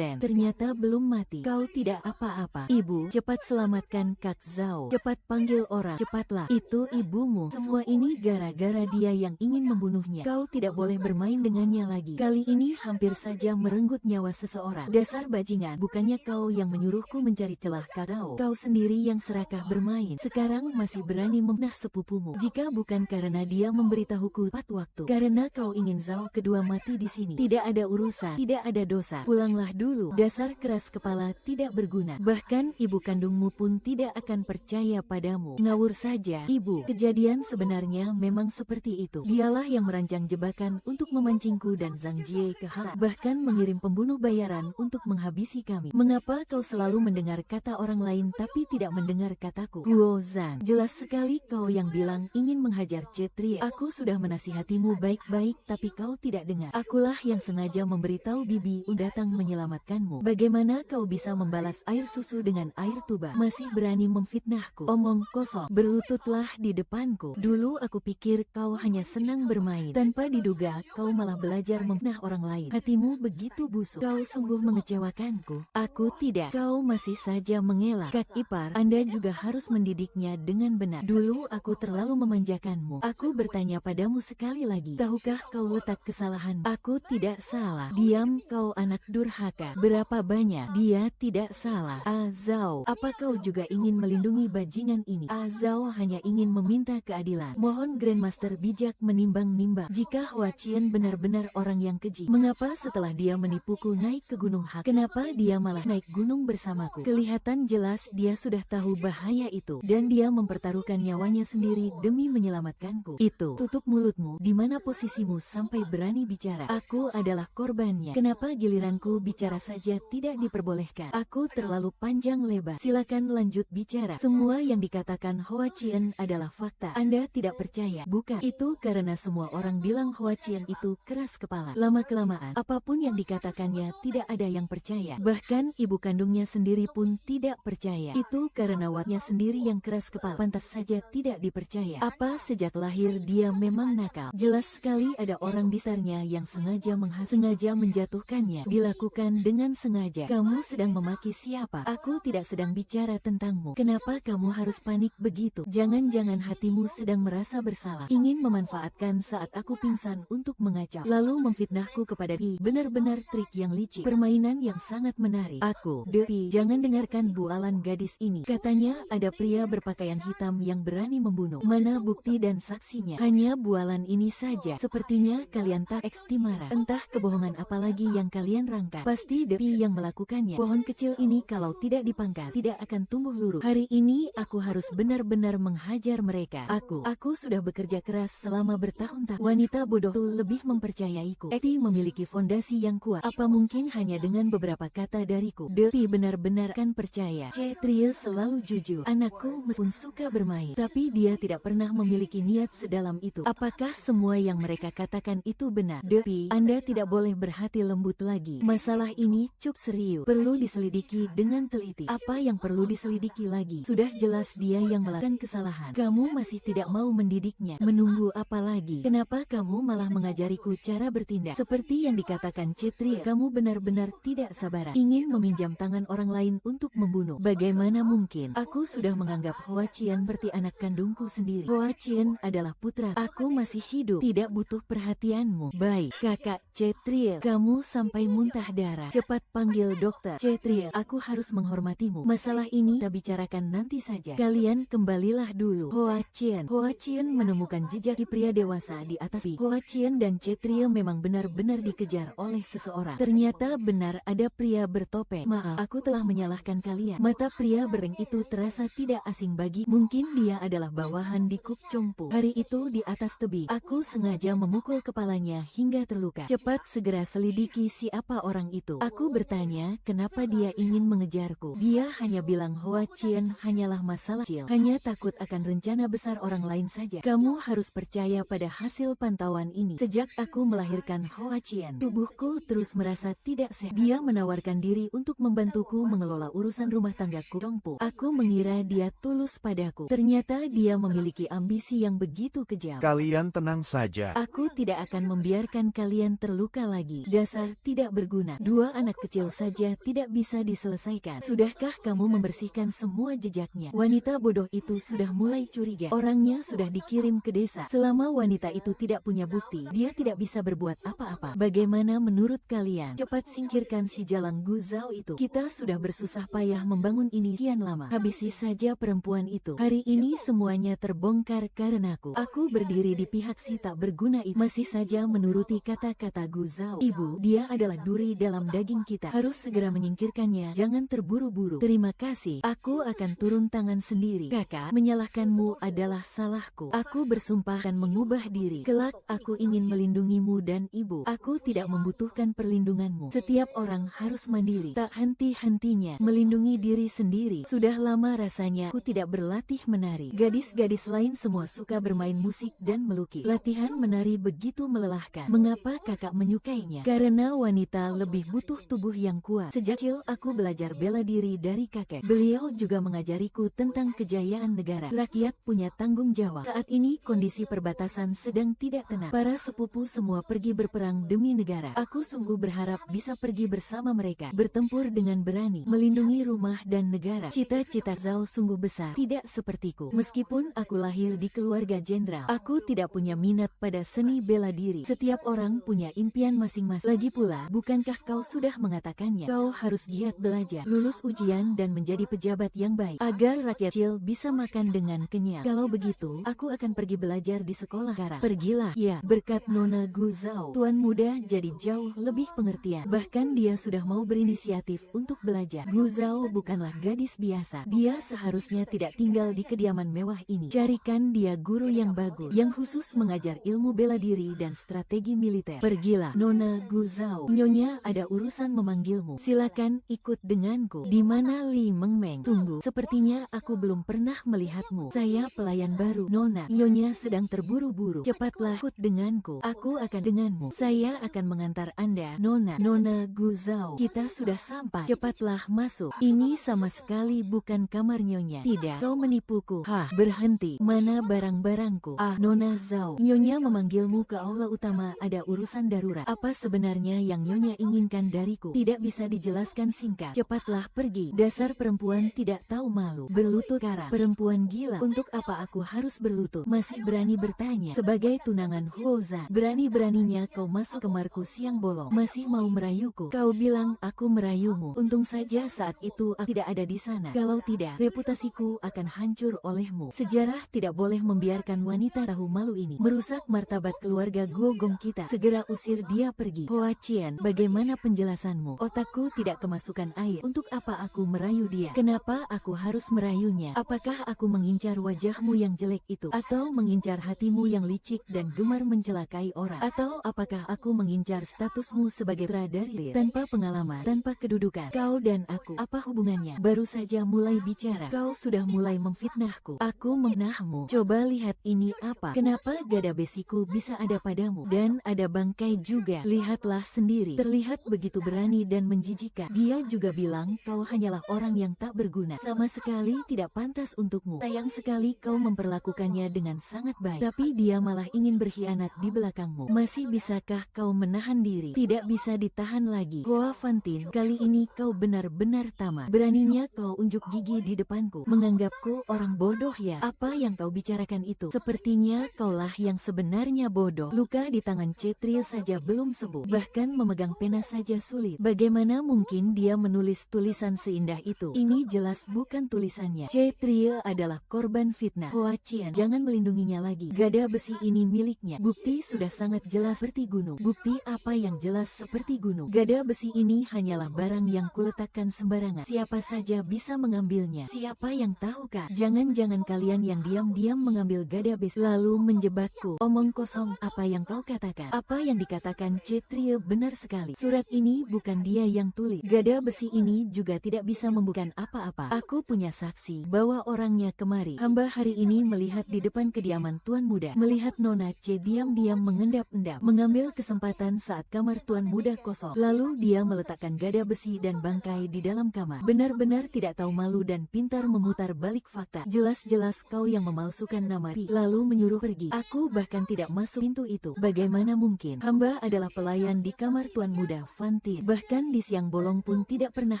ternyata belum mati. Kau tidak apa-apa. Ibu, cepat selamatkan Kak Zhao. Cepat panggil orang, cepatlah. Itu ibumu. Semua ini gara-gara dia yang ingin membunuhnya. Kau tidak boleh bermain dengannya lagi. Kali ini hampir saja merenggut nyawa seseorang. Dasar bajingan, bukannya kau yang menyuruhku mencari celah Kak Zhao. Kau sendiri yang serakah bermain. Sekarang masih berani membenah sepupumu. Jika bukan karena dia memberitahuku tepat waktu, karena kau ingin Zhao kedua mati di sini, tidak ada urusan, tidak ada dosa. Pulanglah dulu. Dasar keras kepala tidak berguna. Bahkan ibu kandungmu pun tidak akan percaya padamu. Ngawur saja, ibu. Kejadian sebenarnya memang seperti itu. Dialah yang merancang jebakan untuk memancingku aku dan Zhang Jie ke Hala, bahkan mengirim pembunuh bayaran untuk menghabisi kami. Mengapa kau selalu mendengar kata orang lain tapi tidak mendengar kataku? Guo Zhan, jelas sekali kau yang bilang ingin menghajar Ksatria. Aku sudah menasihatimu baik-baik tapi kau tidak dengar. Akulah yang sengaja memberitahu Bibi untuk datang menyelamatkanmu. Bagaimana kau bisa membalas air susu dengan air tuba? Masih berani memfitnahku? Omong kosong, berlututlah di depanku. Dulu aku pikir kau hanya senang bermain. Tanpa diduga, kau malah belajar memfitnah orang lain. Hatimu begitu busuk. Kau sungguh mengecewakanku. Aku tidak. Kau masih saja mengelak. Kak ipar, Anda juga harus mendidiknya dengan benar. Dulu aku terlalu memanjakanmu. Aku bertanya padamu sekali lagi. Tahukah kau letak kesalahan? Aku tidak salah. Diam kau anak durhaka. Berapa banyak? Dia tidak salah. Zhao, apa kau juga ingin melindungi bajingan ini? Zhao hanya ingin meminta keadilan. Mohon Grandmaster bijak menimbang-nimbang. Jika Hua Qian benar-benar orang yang keji, mengapa setelah dia menipuku naik ke Gunung Hak, kenapa dia malah naik gunung bersamaku? Kelihatan jelas dia sudah tahu bahaya itu, dan dia mempertaruhkan nyawanya sendiri demi menyelamatkanku. Itu, tutup mulutmu. Di mana posisimu sampai berani bicara? Aku adalah korbannya. Kenapa giliranku bicara saja tidak diperbolehkan? Aku terlalu panjang lebar. Silakan lanjut bicara. Semua yang dikatakan Hua Qian adalah fakta. Anda tidak percaya, bukan? Itu karena semua orang bilang Hua Qian itu keras kepala. Lama-kelamaan, apapun yang dikatakannya tidak ada yang percaya. Bahkan ibu kandungnya sendiri pun tidak percaya. Itu karena watnya sendiri yang keras kepala. Pantas saja tidak dipercaya. Apa sejak lahir dia memang nakal? Jelas sekali ada orang besarnya yang sengaja menjatuhkannya. Dilakukan dengan sengaja. Kamu sedang memaki siapa? Aku tidak sedang bicara tentangmu. Kenapa kamu harus panik begitu? Jangan-jangan hatimu sedang merasa bersalah, ingin memanfaatkan saat aku pingsan untuk mengacau, lalu memfitnahku kepada Pi. Benar-benar trik yang licik, permainan yang sangat menarik. Aku, Pi, jangan dengarkan bualan gadis ini. Katanya ada pria berpakaian hitam yang berani membunuh. Mana bukti dan saksinya? Hanya bualan ini saja. Sepertinya kalian tak ekstimara. Entah kebohongan apa lagi yang kalian rangka. Pasti Pi yang melakukannya. Pohon kecil ini kalau tidak dipangkas tidak akan tumbuh lurus. Hari ini aku harus benar-benar menghajar mereka. Aku sudah bekerja keras selama bertahun-tahun. Wanita bodoh itu lebih mempercayaiku. Eti memiliki fondasi yang kuat. Apa mungkin hanya dengan beberapa kata dariku? Pi benar-benar kan percaya. Ksatria selalu jujur. Anakku meskipun suka bermain, tapi dia tidak pernah memiliki niat sedalam itu. Apakah semua yang mereka katakan itu benar? Pi, Anda tidak boleh berhati lembut lagi. Masalah ini cukup serius. Perlu diselidiki dengan teliti. Apa yang perlu diselidiki lagi? Sudah jelas dia yang melakukan kesalahan. Kamu masih tidak mau mendidiknya. Menunggu apa lagi? Kenapa kamu malah mengajariku cara bertindak? Seperti yang dikatakan Ksatria, kamu benar-benar tidak sabaran. Ingin meminjam tangan orang lain untuk membunuh. Bagaimana mungkin? Aku sudah menganggap Hua Qian seperti anak kandungku sendiri. Hua Qian adalah putra. Aku masih hidup. Tidak butuh perhatianmu. Baik, kakak Ksatria, kamu sampai muntah darah. Cepat panggil dokter. Ksatria, aku harus menghormatimu. Masalah ini kita bicarakan nanti saja. Kalian kembalilah dulu. Hua Qian menemukan jejak pria dewasa di atas Pi. Hua Qian dan Ksatria memang benar-benar dikejar oleh seseorang. Ternyata benar ada pria bertopeng. Maaf, aku telah menyalahkan kalian. Mata pria bereng itu terasa tidak asing bagi. Mungkin dia adalah bawahan di Kuk Chongpu. Hari itu di atas tebing, aku sengaja memukul kepalanya hingga terluka. Cepat segera selidiki siapa orang itu. Aku bertanya, kenapa dia ingin mengejarku? Dia hanya bilang Hua Qian hanyalah masalah kecil, hanya takut akan rencana besar orang lain saja. Kamu harus percaya pada hasil pantauan ini. Sejak aku melahirkan Hua Qian, tubuhku terus merasa tidak sehat. Dia menawarkan diri untuk membantuku mengelola urusan rumah tanggaku. Chongpu. Aku mengira dia tulus padaku. Ternyata dia memiliki ambisi yang begitu kejam. Kalian tenang saja. Aku tidak akan membiarkan kalian terluka lagi. Dasar tidak berguna. Dua anak kecil saja tidak bisa diselesaikan. Sudahkah kamu membersihkan semua jejaknya? Wanita bodoh itu sudah mulai curiga. Orangnya sudah dikirim ke desa. Selama wanita itu tidak punya bukti, dia tidak bisa berbuat apa-apa. Bagaimana menurut kalian? Cepat singkirkan si Jalang Guzhao itu. Kita sudah bersusah payah membangun ini kian lama. Habisi saja perempuan itu. Hari ini semuanya terbongkar karenaku. Aku berdiri di pihak si tak berguna itu. Masih saja menuruti kata-kata Guzhao. Ibu, dia adalah duri dalam daging kita. Harus segera menyingkirkannya. Jangan terburu-buru. Terima kasih. Aku akan turun tangan sendiri. Kakak, menyalahkanmu adalah salahku. Aku bersumpah akan mengubah diri. Kelak, aku ingin melindungimu dan ibu. Aku tidak membutuhkan perlindunganmu. Setiap orang harus mandiri, tak henti-hentinya melindungi diri sendiri. Sudah lama rasanya aku tidak berlatih menari. Gadis-gadis lain semua suka bermain musik dan melukis. Latihan menari begitu melelahkan. Mengapa kakak menyukainya? Karena wanita lebih butuh tubuh yang kuat. Sejak kecil aku belajar bela diri dari kakek. Beliau juga mengajariku tentang kejayaan negara. Rakyat punya tanggung jawab. Saat ini kondisi perbatasan sedang tidak tenang. Para sepupu semua pergi berperang demi negara. Aku sungguh berharap bisa pergi bersama mereka, bertempur dengan berani, melindungi rumah dan negara. Cita-cita Zhao sungguh besar, tidak sepertiku. Meskipun aku lahir di keluarga jenderal, aku tidak punya minat pada seni bela diri. Setiap orang punya impian masing-masing. Lagi pula, bukankah kau sudah mengatakannya? Kau harus giat belajar, lulus ujian dan menjadi pejabat yang baik, agar rakyat kecil bisa makan dengan kenyang. Kalau begitu, aku akan pergi belajar di sekolah sekarang. Pergilah. Ya, berkat Nona Gu Zhao, tuan muda jadi jauh lebih pengertian. Bahkan dia sudah mau berinisiatif untuk belajar. Gu Zhao bukanlah gadis biasa. Dia seharusnya tidak tinggal di kediaman mewah ini. Carikan dia guru yang bagus, yang khusus mengajar ilmu bela diri dan strategi militer. Pergilah, Nona Gu Zhao. Nyonya ada urusan memanggilmu. Silakan ikut denganku. Di mana Li Mengmeng? Tunggu, sepertinya aku belum pernah melihatmu. Saya pelayan baru, Nona. Nyonya sedang terburu-buru. Cepatlah ikut denganku. Aku akan denganmu. Saya akan mengantar Anda, Nona. Nona Gu Zhao, kita sudah sampai. Cepatlah masuk. Ini sama sekali bukan kamar Nyonya. Tidak, kau menipuku. Hah, berhenti. Mana barang-barangku? Ah, Nona Zhao. Nyonya memanggilmu ke aula utama, ada urusan darurat. Apa sebenarnya yang Nyonya inginkan dariku? Tidak bisa dijelaskan singkat. Cepatlah pergi. Dasar perempuan tidak tahu malu. Berlutut kara. Perempuan gila. Untuk apa aku harus berlutut? Masih berani bertanya. Sebagai tunangan Huozan, berani-beraninya kau masuk kamarku siang bolong. Masih mau merayuku? Kau bilang aku merayumu. Untung saja saat itu aku tidak ada di sana. Kalau tidak, reputasiku akan hancur olehmu. Sejarah tidak boleh membiarkan wanita tahu malu ini merusak martabat keluarga Guogong kita. Segera usir dia pergi. Hoa Qian, bagaimana penjelasanmu? Otakku tidak kemasukan air. Untuk apa aku merayu dia? Kenapa aku harus merayunya? Apakah aku mengincar wajahmu yang jelek itu? Atau mengincar hatimu yang licik dan gemar mencelakai orang? Atau apakah aku mengincar statusmu sebagai pradari tanpa pengalaman, tanpa kedudukan? Kau dan aku, apa hubungannya? Baru saja mulai bicara, kau sudah mulai memfitnahku. Aku memfitnahmu. Coba lihat ini apa? Kenapa gada besiku bisa ada padamu? Dan ada bangkai juga. Lihatlah sendiri. Terlihat begitu berani dan menjijikan. Dia juga bilang kau hanyalah orang yang tak berguna. Sama sekali tidak pantas untukmu. Sayang sekali kau memperlakukannya dengan sangat baik. Tapi dia malah ingin berkhianat di belakangmu. Masih bisakah kau menahan diri? Tidak bisa ditahan lagi. Hoa Fantin, kali ini kau benar-benar tamak. Beraninya kau unjuk gigi di depanku. Menganggapku orang bodoh ya? Apa yang kau bicarakan itu? Sepertinya kaulah yang sebenarnya bodoh. Luka di tangan Cetria saja belum sembuh. Bahkan memegang pena saja sulit. Bagaimana mungkin dia menulis tulisan seindah itu? Ini jelas bukan tulisannya. Cetria adalah korban fitnah. Hoa Qian, jangan melindunginya lagi. Gada besi ini miliknya. Bukti sudah sangat jelas seperti gunung. Bukti apa yang jelas seperti gunung? Gada besi ini hanyalah barang yang kuletakkan sembarangan. Siapa saja bisa mengambilnya. Siapa yang tahu kan? Jangan-jangan kalian yang diam-diam mengambil gada besi lalu menjebakku. Omong kosong, apa yang kau katakan? Apa yang dikatakan Cetria benar sekali. Surat ini bukan dia yang tulis. Gada besi ini juga tidak bisa membuka apa-apa. Aku punya saksi bahwa orangnya kemari. Hamba hari ini melihat di depan kediaman Tuan Muda. Melihat Nona C diam-diam mengendap-endap. Mengambil kesempatan saat kamar Tuan Muda kosong. Lalu dia meletakkan gada besi dan bangkai di dalam kamar. Benar-benar tidak tahu malu dan pintar memutar balik fakta. Jelas-jelas kau yang memalsukan nama Pi, lalu menyuruh pergi. Aku bahkan tidak masuk pintu itu. Bagaimana mungkin? Hamba adalah pelayan di kamar Tuan Muda Fantin. Bahkan di siang bolong pun tidak pernah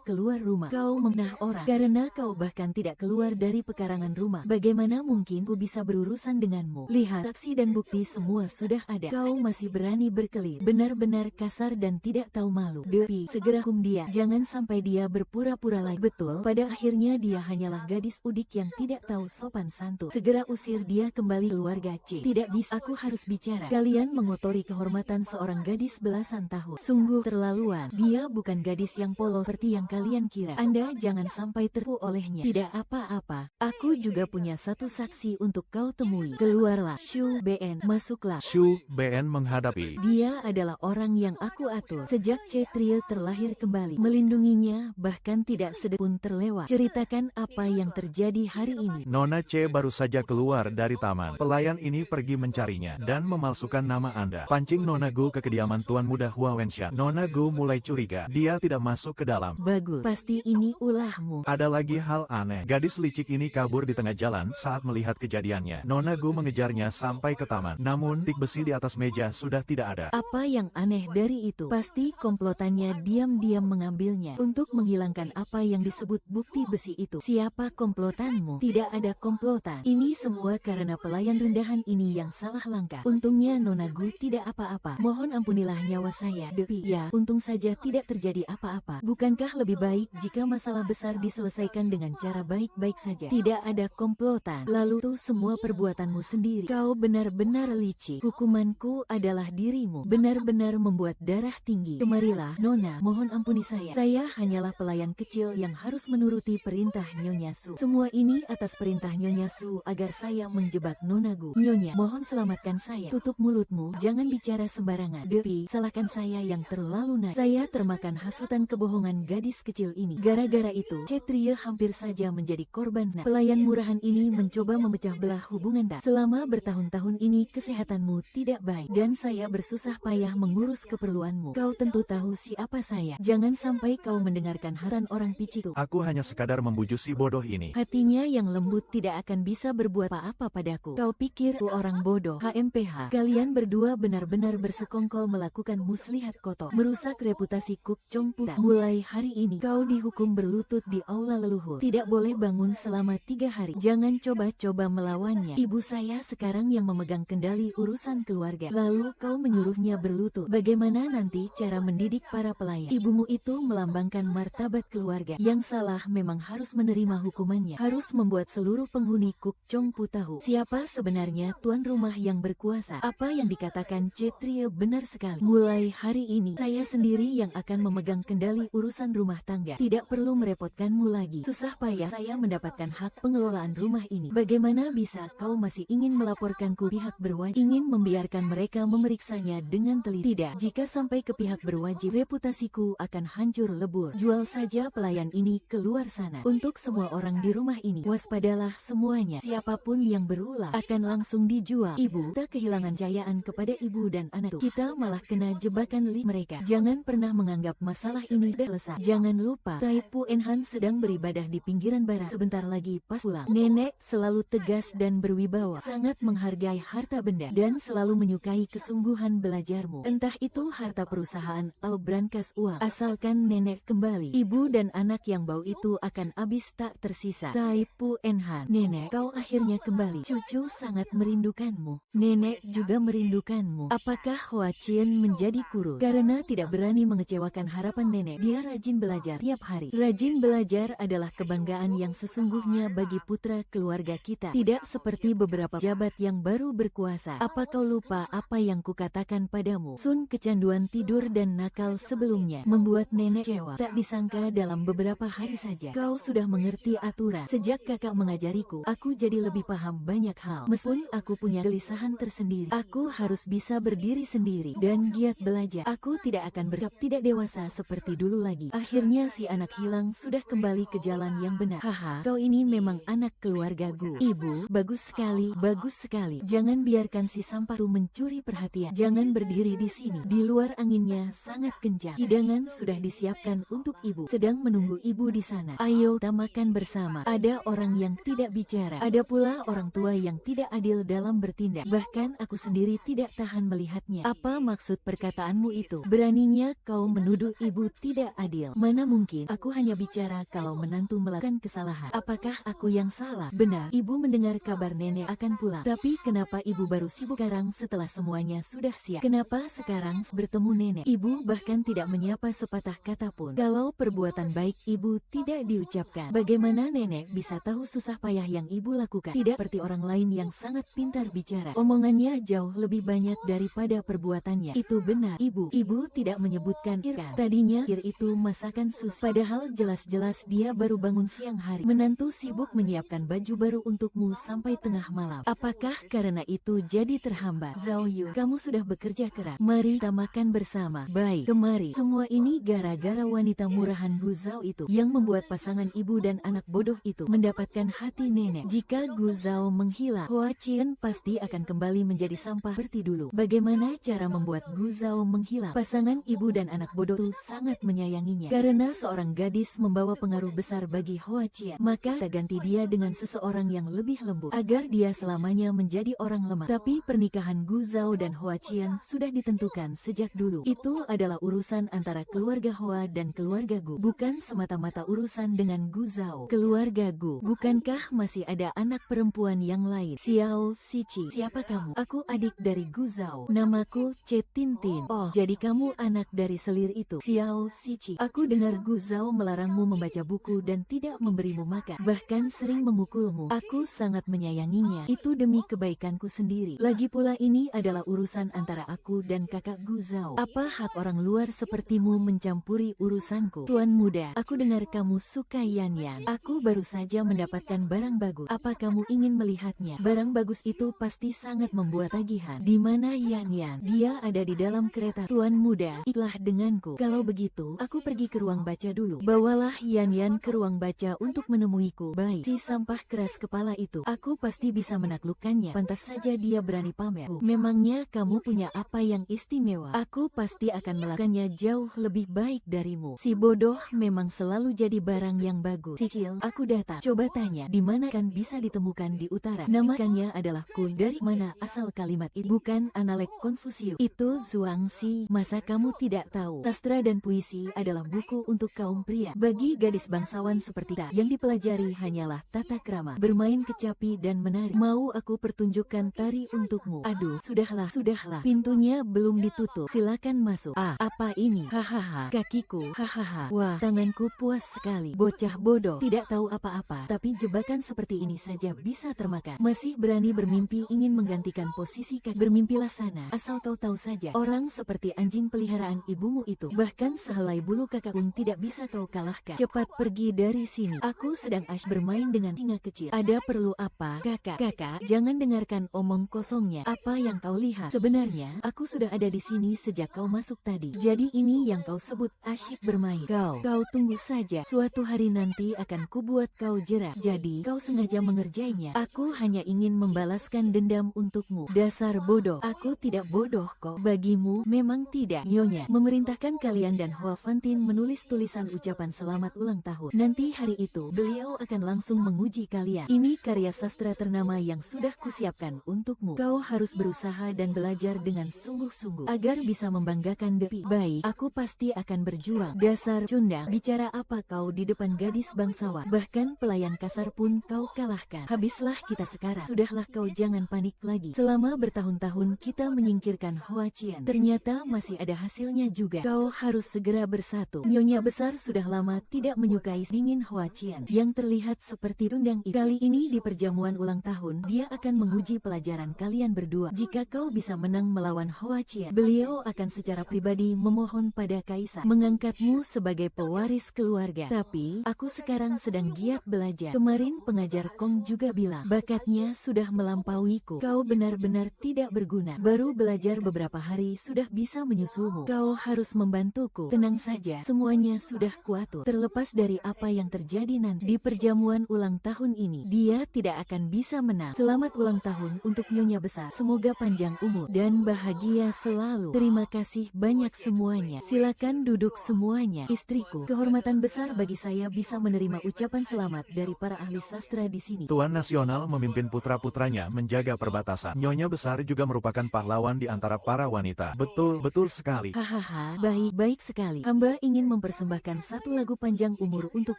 keluar rumah. Kau memfitnah orang karena kau bahkan tidak keluar dari pekarangan rumah. Bagaimana mungkin ku bisa berurusan denganmu? Lihat, saksi dan bukti semua sudah ada. Kau masih berani berkelit. Benar-benar kasar dan tidak tahu malu. Depi, segera hukum dia. Jangan sampai dia berpura-pura lagi. Betul, pada akhirnya dia hanyalah gadis udik yang tidak tahu sopan santun. Segera usir dia kembali keluarga C. Tidak bisa, aku harus bicara. Kalian mengotori kehormatan seorang gadis belasan tahun. Sungguh terlaluan. Dia bukan gadis yang polos seperti yang kalian kira. Anda jangan sampai tertipu olehnya. Tidak apa-apa. Aku juga punya satu saksi untuk kau temui. Keluarlah, Shu BN, masuklah. Shu BN menghadapi. Dia adalah orang yang aku atur sejak Ksatria terlahir kembali, melindunginya, bahkan tidak sedikit pun terlewat. Ceritakan apa yang terjadi hari ini. Nona C baru saja keluar dari taman. Pelayan ini pergi mencarinya dan memalsukan nama Anda. Pancing Nona Gu ke kediaman Tuan Muda Hua Wenshan. Nona Gu mulai curiga. Dia tidak masuk ke dalam. Bagus, pasti ini ulahmu. Ada lagi hal aneh. Gadis licik ini kabur di tengah jalan saat melihat kejadiannya. Nona Gu mengejarnya sampai ke taman. Namun, tik besi di atas meja sudah tidak ada. Apa yang aneh dari itu? Pasti komplotannya diam-diam mengambilnya untuk menghilangkan apa yang disebut bukti besi itu. Siapa komplotanmu? Tidak ada komplotan. Ini semua karena pelayan rendahan ini yang salah langkah. Untungnya Nona Gu tidak apa-apa. Mohon ampunilah nyawa saya, Depi. Ya, untung saja tidak terjadi apa-apa. Bukankah lebih baik jika masalah besar diselesaikan dengan cara baik-baik saja? Tidak ada komplotan. Lalu tuh semua perbuatanmu sendiri. Kau benar-benar licik. Hukumanku adalah dirimu. Benar-benar membuat darah tinggi. Kemarilah, Nona. Mohon ampuni saya. Saya hanyalah pelayan kecil yang harus menuruti perintah Nyonya Su. Semua ini atas perintah Nyonya Su agar saya menjebak Nona Gu. Nyonya, mohon selamatkan saya. Tutup mulutmu. Jangan bicara sembarangan. Depi, salahkan saya yang terlalu naif. Saya termakan hasutan kebohongan gadis kecil ini. Gara-gara itu, Ksatria hampir saja menjadi korban. Pelayan murahan ini mencoba memecah belah hubungan kita. Selama bertahun-tahun ini kesehatanmu tidak baik dan saya bersusah payah mengurus keperluanmu. Kau tentu tahu siapa saya. Jangan sampai kau mendengarkan hatan orang picik itu. Aku hanya sekadar membujuk si bodoh ini. Hatinya yang lembut tidak akan bisa berbuat apa-apa padaku. Kau pikir aku orang bodoh? HMPH. Kalian berdua benar-benar bersekongkol melakukan muslihat kotor, merusak reputasi Kuk Chong Puta. Mulai hari ini kau dihukum berlutut di aula leluhur. Tidak boleh bangun selama 3 hari. Jangan coba-coba melawannya. Ibu saya sekarang yang memegang kendali urusan keluarga. Lalu kau menyuruhnya berlutut. Bagaimana nanti cara mendidik para pelayan? Ibumu itu melambangkan martabat keluarga. Yang salah memang harus menerima hukumannya. Harus membuat seluruh penghuni Kuk Chong Pu tahu siapa sebenarnya tuan rumah yang berkuasa. Apa yang dikatakan Ksatria benar sekali. Mulai hari ini saya sendiri yang akan memegang kendali urusan rumah tangga. Tidak perlu merepotkanmu lagi. Susah payah saya mendapatkan hak pengelolaan rumah ini. Bagaimana bisa kau masih ingin melaporkanku pihak berwajib? Ingin membiarkan mereka memeriksanya dengan teliti? Tidak. Jika sampai ke pihak berwajib, reputasiku akan hancur lebur. Jual saja pelayan ini keluar sana. Untuk semua orang di rumah ini, waspadalah semuanya. Siapapun yang berulah akan langsung dijual. Ibu, tak kehilangan jayaan kepada ibu dan anak. Kita malah kena jebakan mereka. Jangan pernah menganggap masalah ini sudah selesai. Jangan lupa, Tai Pu Enhan sedang beribadah di pinggiran barat. Sebentar lagi pas pulang. Nenek selalu tegas dan berwibawa, sangat menghargai harta benda dan selalu menyukai kesungguhan belajarmu. Entah itu harta perusahaan atau brankas uang. Asalkan nenek kembali, ibu dan anak yang bau itu akan habis tak tersisa. Tai Pu Enhan, nenek, kau akhirnya kembali. Cucu sangat merindukanmu. Nenek juga merindukanmu. Apakah Hua Qian menjadi kurus karena tidak berani mengecewakan harapan nenek? Dia rajin belajar tiap hari. Rajin belajar adalah kebanggaan yang sesungguhnya bagi putra keluarga kita. Tidak seperti beberapa jabat yang baru berkuasa. Apa kau lupa apa yang kukatakan padamu? Sun kecanduan tidur dan nakal sebelumnya membuat nenek kecewa. Tak disangka dalam beberapa hari saja kau sudah mengerti aturan. Sejak kakak mengajariku, aku jadi lebih paham banyak hal. Meskipun aku punya kegelisahan tersendiri, aku harus bisa berdiri sendiri dan giat belajar. Aku tidak akan bersikap tidak dewasa seperti dulu lagi. Akhirnya si anak hilang sudah kembali ke jalan yang benar. Haha, kau ini memang anak keluarga Gu. Ibu, bagus sekali, bagus sekali. Jangan biarkan si sampah itu mencuri perhatian. Jangan berdiri di sini. Di luar anginnya sangat kencang. Hidangan sudah disiapkan untuk ibu. Sedang menunggu ibu di sana. Ayo kita makan bersama. Ada orang yang tidak bicara. Ada pula orang tua yang tidak adil dalam bertindak. Bahkan aku sendiri tidak tahan melihatnya. Apa maksud perkataanmu itu? Beraninya kau menuduh ibu tidak adil. Mana mungkin? Aku hanya bicara kalau menantu melakukan kesalahan. Apakah aku yang salah? Benar, ibu mendengar kabar nenek akan pulang. Tapi kenapa ibu baru sibuk sekarang setelah semuanya sudah siap? Kenapa sekarang bertemu nenek? Ibu bahkan tidak menyapa sepatah kata pun. Kalau perbuatan baik ibu tidak diucapkan, bagaimana nenek bisa tahu susah payah yang ibu lakukan? Tidak seperti orang lain yang sangat pintar bicara. Omongannya jauh lebih banyak daripada perbuatannya. Itu benar, ibu. Ibu tidak menyebutkan Irkan. Tadinya Kir itu masakan sus. Padahal jelas-jelas dia baru bangun siang hari. Menantu sibuk menyiapkan baju baru untukmu sampai tengah malam. Apakah karena itu jadi terhambat? Zhao Yu, kamu sudah bekerja keras. Mari kita makan bersama. Baik, kemari. Semua ini gara-gara wanita murahan Gu Zhao itu yang membuat pasangan ibu dan anak bodoh itu mendapatkan hati nenek. Jika Gu Zhao menghilang, Hua Qian pasti akan kembali menjadi sampah. Berti dulu. Bagaimana cara membuat Gu Zhao menghilang? Pasangan ibu dan anak bodoh itu sangat menyayanginya. Karena seorang gadis membawa pengaruh besar bagi Hua Qian, maka tak ganti dia dengan seseorang yang lebih lembut agar dia selamanya menjadi orang lemah. Tapi pernikahan Gu Zhao dan Hua Qian sudah ditentukan sejak dulu. Itu adalah urusan antara keluarga Hua dan keluarga Gu, bukan semata-mata urusan dengan Gu Zhao. Keluarga Gu, bukankah masih ada anak perempuan yang lain? Xiao Siqi, siapa kamu? Aku adik dari Gu Zhao. Namaku Ce Tintin. Oh, jadi kamu anak dari selir itu. Xiao Siqi, aku dengar Gu Zhao melarangmu membaca buku dan tidak memberimu makan, bahkan sering memukulmu. Aku sangat menyayanginya. Itu demi kebaikanku sendiri. Lagi pula ini adalah urusan antara aku dan kakak Gu Zhao. Apa hak orang luar sepertimu mencampuri urusanku? Tuan muda, aku dengar kamu suka Yan Yan. Aku baru saja mendapatkan barang bagus. Apa kamu ingin melihatnya? Barang bagus itu pasti sangat membuat tagihan. Di mana Yan Yan? Dia ada di dalam kereta. Tuan muda, iklah denganku. Kalau begitu, aku pergi ke ruang baca dulu. Bawalah Yan Yan ke ruang baca untuk menemuiku. Baik, si sampah keras kepala itu. Aku pasti bisa menaklukkannya. Pantas saja dia berani pamer. Memangnya kamu punya apa yang istimewa? Aku pasti akan melakukannya jauh lebih baik darimu. Si bodoh memang selalu jadi barang yang bagus. Cicil, aku datang. Coba tanya, di mana kan bisa ditemukan di utara? Namakannya adalah Kun. Dari mana asal kalimat itu? Bukan Analek Konfusius. Itu Zhuangzi. Masa kamu tidak tahu? Sastra dan puisi adalah buku untuk kaum pria. Bagi gadis bangsawan seperti kita, yang dipelajari hanyalah tata krama, bermain kecapi dan menari. Mau aku pertunjukkan tari untukmu? Aduh, sudahlah. Pintunya belum ditutup. Silakan masuk. Ah, apa ini? Hahaha, kakiku. Hahaha. Wah, tanganku puas sekali. Bocah bodoh, tidak tahu apa-apa. Tapi jebakan seperti ini saja bisa termakan. Masih berani bermimpi ingin menggantikan posisi kaki. Bermimpilah sana. Asal kau tahu saja, orang seperti anjing peliharaan ibumu itu, bahkan sehelai bulu kakak pun tidak bisa kau kalahkan. Cepat pergi dari sini. Aku sedang bermain dengan singa kecil. Ada perlu apa? Kakak, jangan dengarkan omong kosongnya. Apa yang kau lihat? Sebenarnya, aku sudah ada di sini sejak kau masuk tadi. Jadi ini yang kau sebut asyik bermain. Kau tunggu saja. Suatu hari nanti akan kubuat kau jerah. Jadi, kau sengaja mengerjainya. Aku hanya ingin membalaskan dendam untukmu. Dasar bodoh. Aku tidak bodoh kok. Bagimu, memang tidak. Nyonya memerintahkan kalian dan Hua Fantin menulis tulisan ucapan selamat ulang tahun. Nanti hari itu, beliau akan langsung menguji kalian. Ini karya sastra ternama yang sudah kusiapkan untukmu. Kau harus berusaha dan belajar dengan sungguh-sungguh agar bisa membanggakan Devi. Baik, aku pasti akan berjuang. Dasar cundang, bicara apa kau di depan gadis bangsawan? Bahkan pelayan kasar pun kau kalahkan. Habislah kita sekarang. Sudahlah, kau jangan panik lagi. Selama bertahun-tahun kita menyingkirkan Hua Qian, ternyata masih ada hasilnya juga. Kau harus segera bersatu. Nyonya besar sudah lama tidak menyukai dingin Hua Qian yang terlihat seperti tundang itu. Kali ini di perjamuan ulang tahun, dia akan menguji pelajaran kalian berdua. Jika kau bisa menang melawan Hua Qian, beliau akan secara pribadi memohon pada kaisar mengangkatmu sebagai pewaris keluarga. Tapi, aku sekarang sedang giat belajar. Kemarin pengajar Kong juga bilang, bakatnya sudah melampauiku. Kau benar-benar tidak berguna. Baru belajar beberapa hari sudah bisa menyusulmu. Kau harus membantuku. Tenang saja, semuanya sudah kuatur. Terlepas dari apa yang terjadi nanti di perjamuan ulang tahun ini, dia tidak akan bisa menang. Selamat ulang tahun untuk Nyonya besar. Semoga panjang umur dan bahagia selalu. Terima kasih banyak semuanya. Silakan duduk semuanya. Istriku, kehormatan besar bagi saya bisa menerima ucapan selamat dari para ahli sastra di sini. Tuan Nasional memimpin putra-putranya menjaga perbatasan. Nyonya besar juga merupakan pahlawan di antara para wanita. Betul sekali. Hahaha, baik sekali. Hamba ingin mempersembahkan satu lagu panjang umur untuk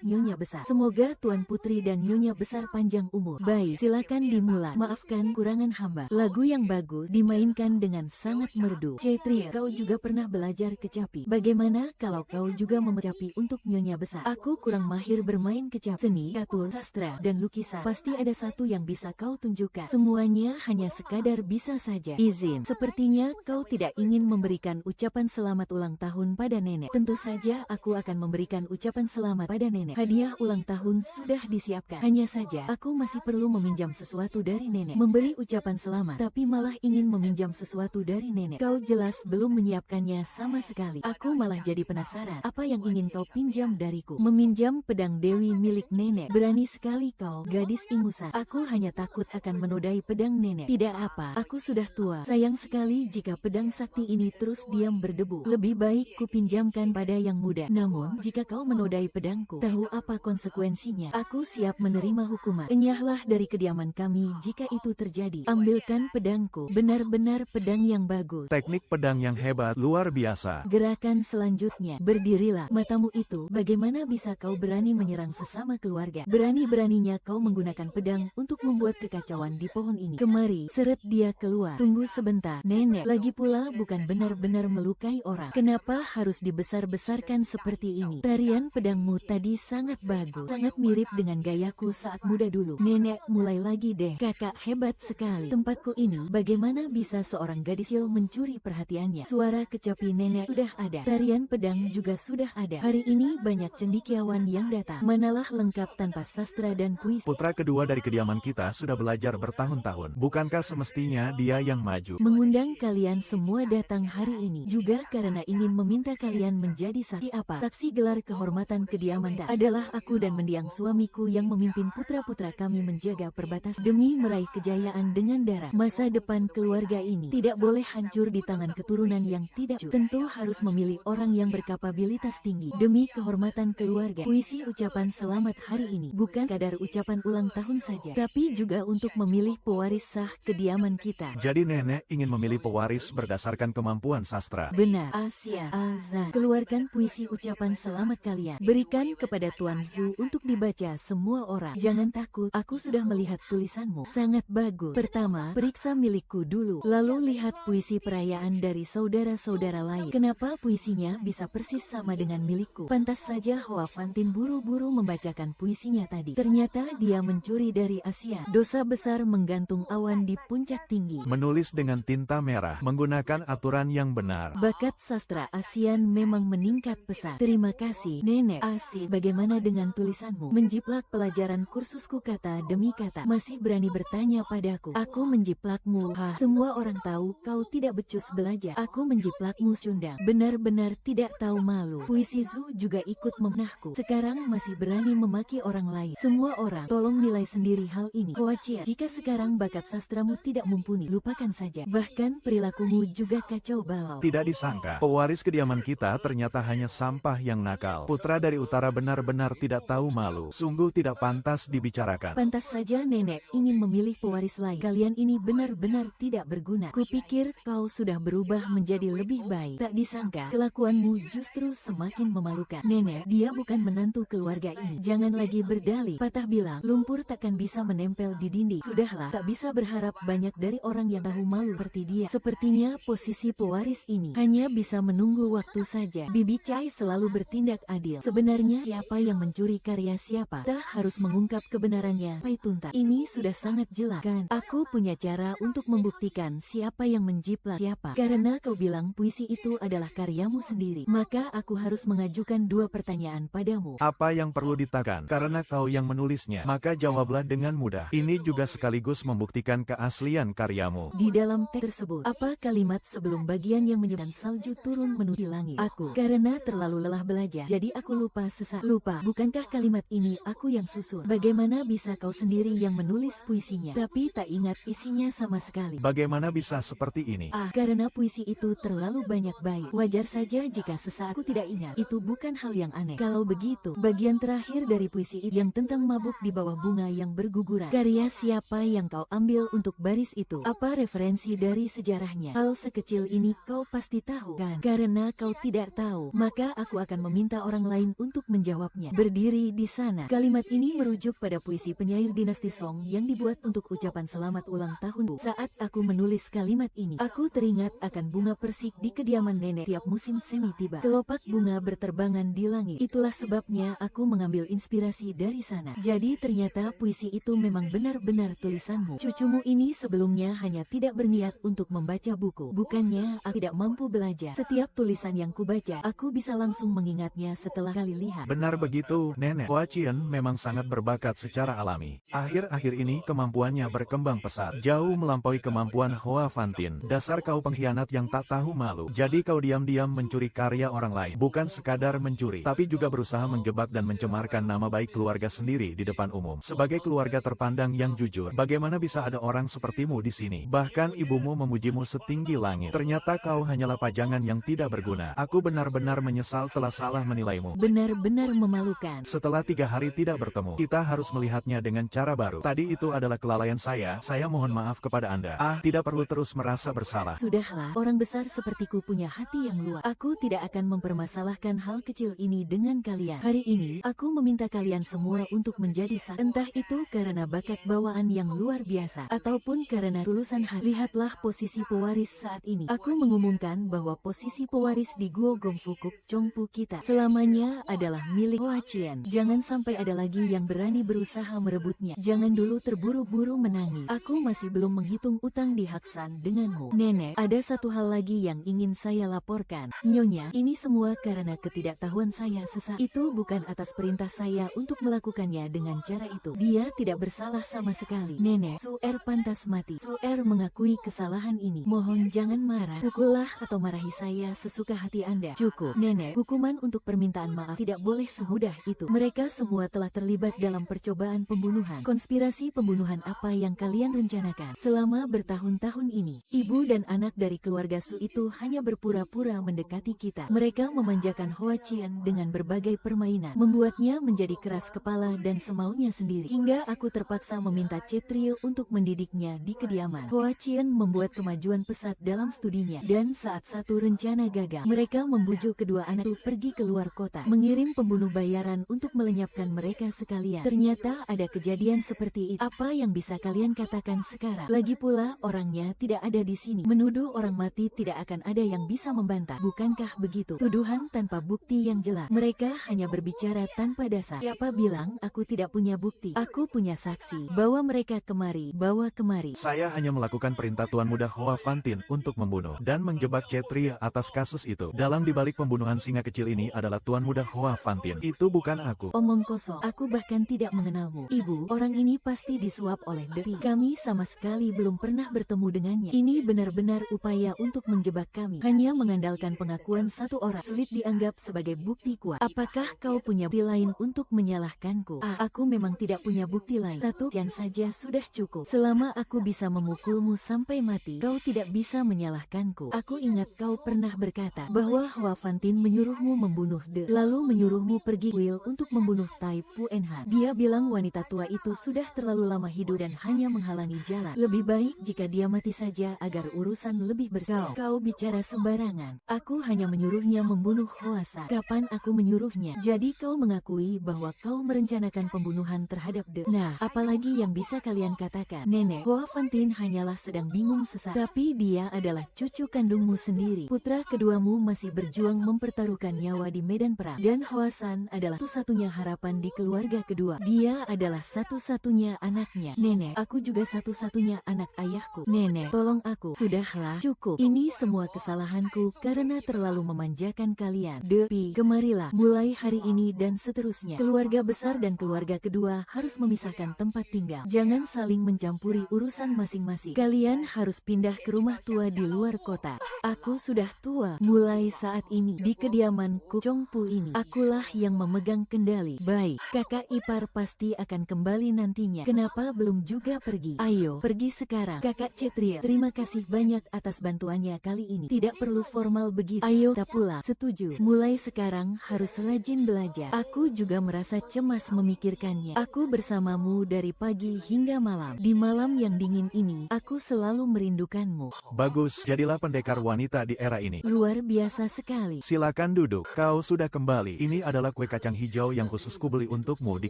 Nyonya besar. Semoga Tuan Putri dan Nyonya besar panjang umur. Baik, silakan dimulai. Maafkan kurangan hamba. Lagu yang bagus dimainkan dengan sangat merdu. Cetria, kau juga pernah belajar kecapi. Bagaimana kalau kau juga memecapi untuk Nyonya besar? Aku kurang mahir bermain kecapi. Seni, catur, sastra, dan lukisan. Pasti ada satu yang bisa kau tunjukkan. Semuanya hanya sekadar bisa saja. Izin. Sepertinya kau tidak ingin memberikan ucapan selamat ulang tahun pada nenek. Tentu saja aku akan memberikan ucapan selamat pada nenek. Hadiah ulang tahun sudah disiapkan. menyiapkan. Hanya saja, aku masih perlu meminjam sesuatu dari nenek. Memberi ucapan selamat, tapi malah ingin meminjam sesuatu dari nenek. Kau jelas belum menyiapkannya sama sekali. Aku malah jadi penasaran, apa yang ingin kau pinjam dariku? Meminjam pedang Dewi milik nenek. Berani sekali kau, gadis ingusan. Aku hanya takut akan menodai pedang nenek. Tidak apa, aku sudah tua. Sayang sekali jika pedang sakti ini terus diam berdebu. Lebih baik ku pinjamkan pada yang muda. Namun, jika kau menodai pedangku, tahu apa konsekuensinya? Aku siap menerima hukuman. Enyahlah dari kediaman kami jika itu terjadi. Ambilkan pedangku. Benar-benar pedang yang bagus. Teknik pedang yang hebat, luar biasa. Gerakan selanjutnya, berdirilah. Matamu itu, bagaimana bisa kau berani menyerang sesama keluarga? Berani-beraninya kau menggunakan pedang untuk membuat kekacauan di pohon ini. Kemari, seret dia keluar. Tunggu sebentar, nenek. Lagi pula bukan benar-benar melukai orang. Kenapa harus dibesar-besarkan seperti ini? Tarian pedangmu tadi sangat bagus. Sangat mirip dengan gayaku saat muda dulu. Nenek, mulai lagi deh. Kakak hebat sekali. Tempatku ini, bagaimana bisa seorang gadis kecil mencuri perhatiannya? Suara kecapi nenek sudah ada. Tarian pedang juga sudah ada. Hari ini banyak cendekiawan yang datang. Manalah lengkap tanpa sastra dan puisi. Putra kedua dari kediaman kita sudah belajar bertahun-tahun. Bukankah semestinya dia yang maju? Mengundang kalian semua datang hari ini juga karena ingin meminta kalian menjadi saksi apa? Saksi gelar kehormatan kediaman tak adalah aku dan mendiang suamiku yang memimpin putra-putra kami menjaga perbatasan demi meraih kejayaan dengan darah. Masa depan keluarga ini tidak boleh hancur di tangan keturunan yang tidak jujur. Tentu harus memilih orang yang berkapabilitas tinggi demi kehormatan keluarga. Puisi ucapan selamat hari ini bukan kadar ucapan ulang tahun saja, tapi juga untuk memilih pewaris sah kediaman kita. Jadi nenek ingin memilih pewaris berdasarkan kemampuan sastra. Benar. Asia, Azan, keluarkan puisi ucapan selamat kalian. Berikan kepada Tuan Zhu untuk dibaca semua orang. Jangan takut, aku sudah melihat tulisanmu. Sangat bagus. Pertama, periksa milikku dulu, lalu lihat puisi perayaan dari saudara-saudara lain. Kenapa puisinya bisa persis sama dengan milikku? Pantas saja Hoa Fantin buru-buru membacakan puisinya tadi. Ternyata dia mencuri dari Asia. Dosa besar menggantung awan di puncak tinggi. Menulis dengan tinta merah, menggunakan aturan yang benar. Bakat sastra ASEAN memang meningkat pesat. Terima kasih, Nenek. Asik, bagaimana dengan tulisanmu? Menjiplak pelajaran kursusku kata demi kata. Masih berani bertanya padaku. Aku menjiplakmu. Hah, semua orang tahu kau tidak becus belajar. Aku menjiplakmu, Sundang. Benar-benar tidak tahu malu. Puisi Zhu juga ikut memenahku. Sekarang masih berani memaki orang lain. Semua orang, tolong nilai sendiri hal ini. Khawatir, jika sekarang bakat sastramu tidak mumpuni, lupakan saja. Bahkan perilakumu juga kacau balau. Tidak disangka, pewaris kediaman kita ternyata hanya sampah yang nakal. Putra dari utara benar-benar tidak tahu malu. Sungguh tidak pantas dibicarakan. Pantas saja nenek ingin memilih pewaris lain. Kalian ini benar-benar tidak berguna. Kupikir kau sudah berubah menjadi lebih baik. Tak disangka, kelakuanmu justru semakin memalukan. Nenek, dia bukan menantu keluarga ini. Jangan lagi berdalih. Patah bilang, lumpur takkan bisa menempel di dinding. Sudahlah, tak bisa berharap banyak dari orang yang tahu malu seperti dia. Sepertinya posisi pewaris ini hanya bisa menunggu waktu saja. Bibi Chai selalu bertindak adil. Sebenarnya siapa yang mencuri karya siapa? Tak harus mengungkap kebenarannya. Pai tuntas. Ini sudah sangat jelas kan? Aku punya cara untuk membuktikan siapa yang menjiplak siapa. Karena kau bilang puisi itu adalah karyamu sendiri, maka aku harus mengajukan dua pertanyaan padamu. Apa yang perlu ditekan? Karena kau yang menulisnya, maka jawablah dengan mudah. Ini juga sekaligus membuktikan keaslian karyamu. Di dalam teks tersebut, apa kalimat sebelum bagian yang menyebutkan salju turun menuju langit? Aku, karena terlalu lelah belajar, jadi aku lupa sesak. Lupa, bukankah kalimat ini aku yang susun? Bagaimana bisa kau sendiri yang menulis puisinya, tapi tak ingat isinya sama sekali? Bagaimana bisa seperti ini? Karena puisi itu terlalu banyak baik. Wajar saja jika sesaat aku tidak ingat. Itu bukan hal yang aneh. Kalau begitu, bagian terakhir dari puisi itu yang tentang mabuk di bawah bunga yang berguguran. Karya siapa yang kau ambil untuk baris itu? Apa referensi dari sejarahnya? Hal sekecil ini kau pasti tahu kan? Karena kau tidak tahu, maka aku akan meminta orang lain untuk menjawabnya. Berdiri di sana. Kalimat ini merujuk pada puisi penyair dinasti Song yang dibuat untuk ucapan selamat ulang tahunku. Saat aku menulis kalimat ini, aku teringat akan bunga persik di kediaman nenek tiap musim semi tiba. Kelopak bunga berterbangan di langit. Itulah sebabnya aku mengambil inspirasi dari sana. Jadi ternyata puisi itu memang benar-benar tulisanmu. Cucumu ini sebelumnya hanya tidak berniat untuk membaca buku. Bukannya aku tidak mampu belajar. Setiap tulisan yang kubaca, aku bisa langsung mengingatnya setelah kali lihat. Benar begitu, Nenek. Hua Qian memang sangat berbakat secara alami. Akhir-akhir ini kemampuannya berkembang pesat, jauh melampaui kemampuan Hoa Fantin. Dasar kau pengkhianat yang tak tahu malu. Jadi kau diam-diam mencuri karya orang lain. Bukan sekadar mencuri, tapi juga berusaha menjebak dan mencemarkan nama baik keluarga sendiri di depan umum. Sebagai keluarga terpandang yang jujur, bagaimana bisa ada orang sepertimu di sini? Bahkan ibumu memujimu setinggi langit. Ternyata kau hanyalah pajangan yang tidak berguna. Aku benar-benar menyesal telah salah menilaimu. Benar-benar memalukan. Setelah 3 hari tidak bertemu, kita harus melihatnya dengan cara baru. Tadi itu adalah kelalaian saya mohon maaf kepada Anda. Tidak perlu terus merasa bersalah. Sudahlah, orang besar sepertiku punya hati yang luas. Aku tidak akan mempermasalahkan hal kecil ini dengan kalian. Hari ini, aku meminta kalian semua untuk menjadi satu. Entah itu karena bakat bawaan yang luar biasa, ataupun karena tulusan hati. Lihatlah posisi pewaris saat ini. Aku mengumumkan bahwa posisi pewaris di Guo Gongfukuk Chongpu kita selamanya adalah milik Hoa Qian. Jangan sampai ada lagi yang berani berusaha merebutnya. Jangan dulu terburu-buru menangis. Aku masih belum menghitung utang di Haksan denganmu. Nenek, ada satu hal lagi yang ingin saya laporkan. Nyonya, ini semua karena ketidaktahuan saya sesaat. Itu bukan atas perintah saya untuk melakukannya dengan cara itu. Dia tidak bersalah sama sekali. Nenek, Su'er pantas mati. Su'er mengakui kesalahan ini. Mohon jangan marah. Pukullah atau marahi saya sesuka hati Anda. Cukup. Nenek, hukuman untuk permintaan maaf tidak boleh semudah itu. Mereka semua telah terlibat dalam percobaan pembunuhan. Konspirasi pembunuhan apa yang kalian rencanakan? Selama bertahun-tahun ini, ibu dan anak dari keluarga Su itu hanya berpura-pura mendekati kita. Mereka memanjakan Hoa Qian dengan berbagai permainan, membuatnya menjadi keras kepala dan semaunya sendiri. Hingga aku terpaksa meminta Cetrio untuk mendidiknya di kediaman. Hoa Qian membuat kemajuan pesat dalam studinya, dan saat satu rencana gagal, mereka membujuk kedua anak itu pergi ke luar kota, mengirim pembunuh bayaran untuk melenyapkan mereka sekalian. Ternyata ada kejadian seperti itu. Apa yang bisa kalian katakan sekarang? Lagi pula orangnya tidak ada di sini. Menuduh orang mati tidak akan ada yang bisa membantah. Bukankah begitu? Tuduhan tanpa bukti yang jelas. Mereka hanya berbicara tanpa dasar. Siapa bilang aku tidak punya bukti? Aku punya saksi. Bawa mereka kemari. Bawa kemari. Saya hanya melakukan perintah Tuan Muda Hoa Fantin untuk membunuh dan menjebak Cetria atas kasus itu. Dalam dibalik pembunuhan singa kecil ini adalah Tuan Muda Hoa Fantin. Itu bukan aku. Omong kosong. Aku bahkan tidak mengenalmu. Ibu, orang ini pasti disuap oleh Depi. Kami sama sekali belum pernah bertemu dengannya. Ini benar-benar upaya untuk menjebak kami. Hanya mengandalkan pengakuan satu orang sulit dianggap sebagai bukti kuat. Apakah kau punya bukti lain untuk menyalahkanku? Aku memang tidak punya bukti lain. Satu yang saja sudah cukup. Selama aku bisa memukulmu sampai mati, kau tidak bisa menyalahkanku. Aku ingat kau pernah berkata bahwa Hoa Fantin menyuruhmu membunuh De, lalu menyuruhmu pergi Will untuk membunuh Tai Pu Enhan. Dia bilang wanita tua itu sudah terlalu lama hidup dan hanya menghalangi jalan. Lebih baik jika dia mati saja agar urusan lebih bersih. Kau bicara sembarangan. Aku hanya menyuruhnya membunuh Hoa San. Kapan aku menyuruhnya? Jadi kau mengakui bahwa kau merencanakan pembunuhan terhadap De. Nah, apalagi yang bisa kalian katakan? Nenek, Hoa Fantin hanyalah sedang bingung sesaat. Tapi dia adalah cucu kandungmu sendiri. Putra keduamu masih berjuang mempertaruhkan nyawa di medan perang. Dan Hoa San adalah satu-satunya harapan di keluarga kedua. Dia adalah satu-satunya anaknya. Nenek, aku juga satu-satunya anak ayahku. Nenek, tolong aku. Sudahlah, cukup. Ini semua kesalahanku karena terlalu memanjakan kalian. Depi, kemarilah. Mulai hari ini dan seterusnya, keluarga besar dan keluarga kedua harus memisahkan tempat tinggal. Jangan saling mencampuri urusan masing-masing. Kalian harus pindah ke rumah tua di luar kota. Aku sudah tua. Mulai saat ini, di kediamanku Chongpu ini, akulah yang memegang kendali. Baik, kakak ipar pasti akan kembali nantinya. Kenapa belum juga pergi? Ayo, pergi sekarang. Kakak Cetria, terima kasih banyak atas bantuannya kali ini. Tidak perlu formal begitu. Ayo, kita pulang. Setuju. Mulai sekarang harus rajin belajar. Aku juga merasa cemas memikirkannya. Aku bersamamu dari pagi hingga malam. Di malam yang dingin ini, aku selalu merindukanmu. Bagus, jadilah pendekar wanita di era ini. Luar biasa sekali. Silakan duduk. Kau sudah kembali. Ini adalah kue kacang hijau yang khusus kubeli untukmu di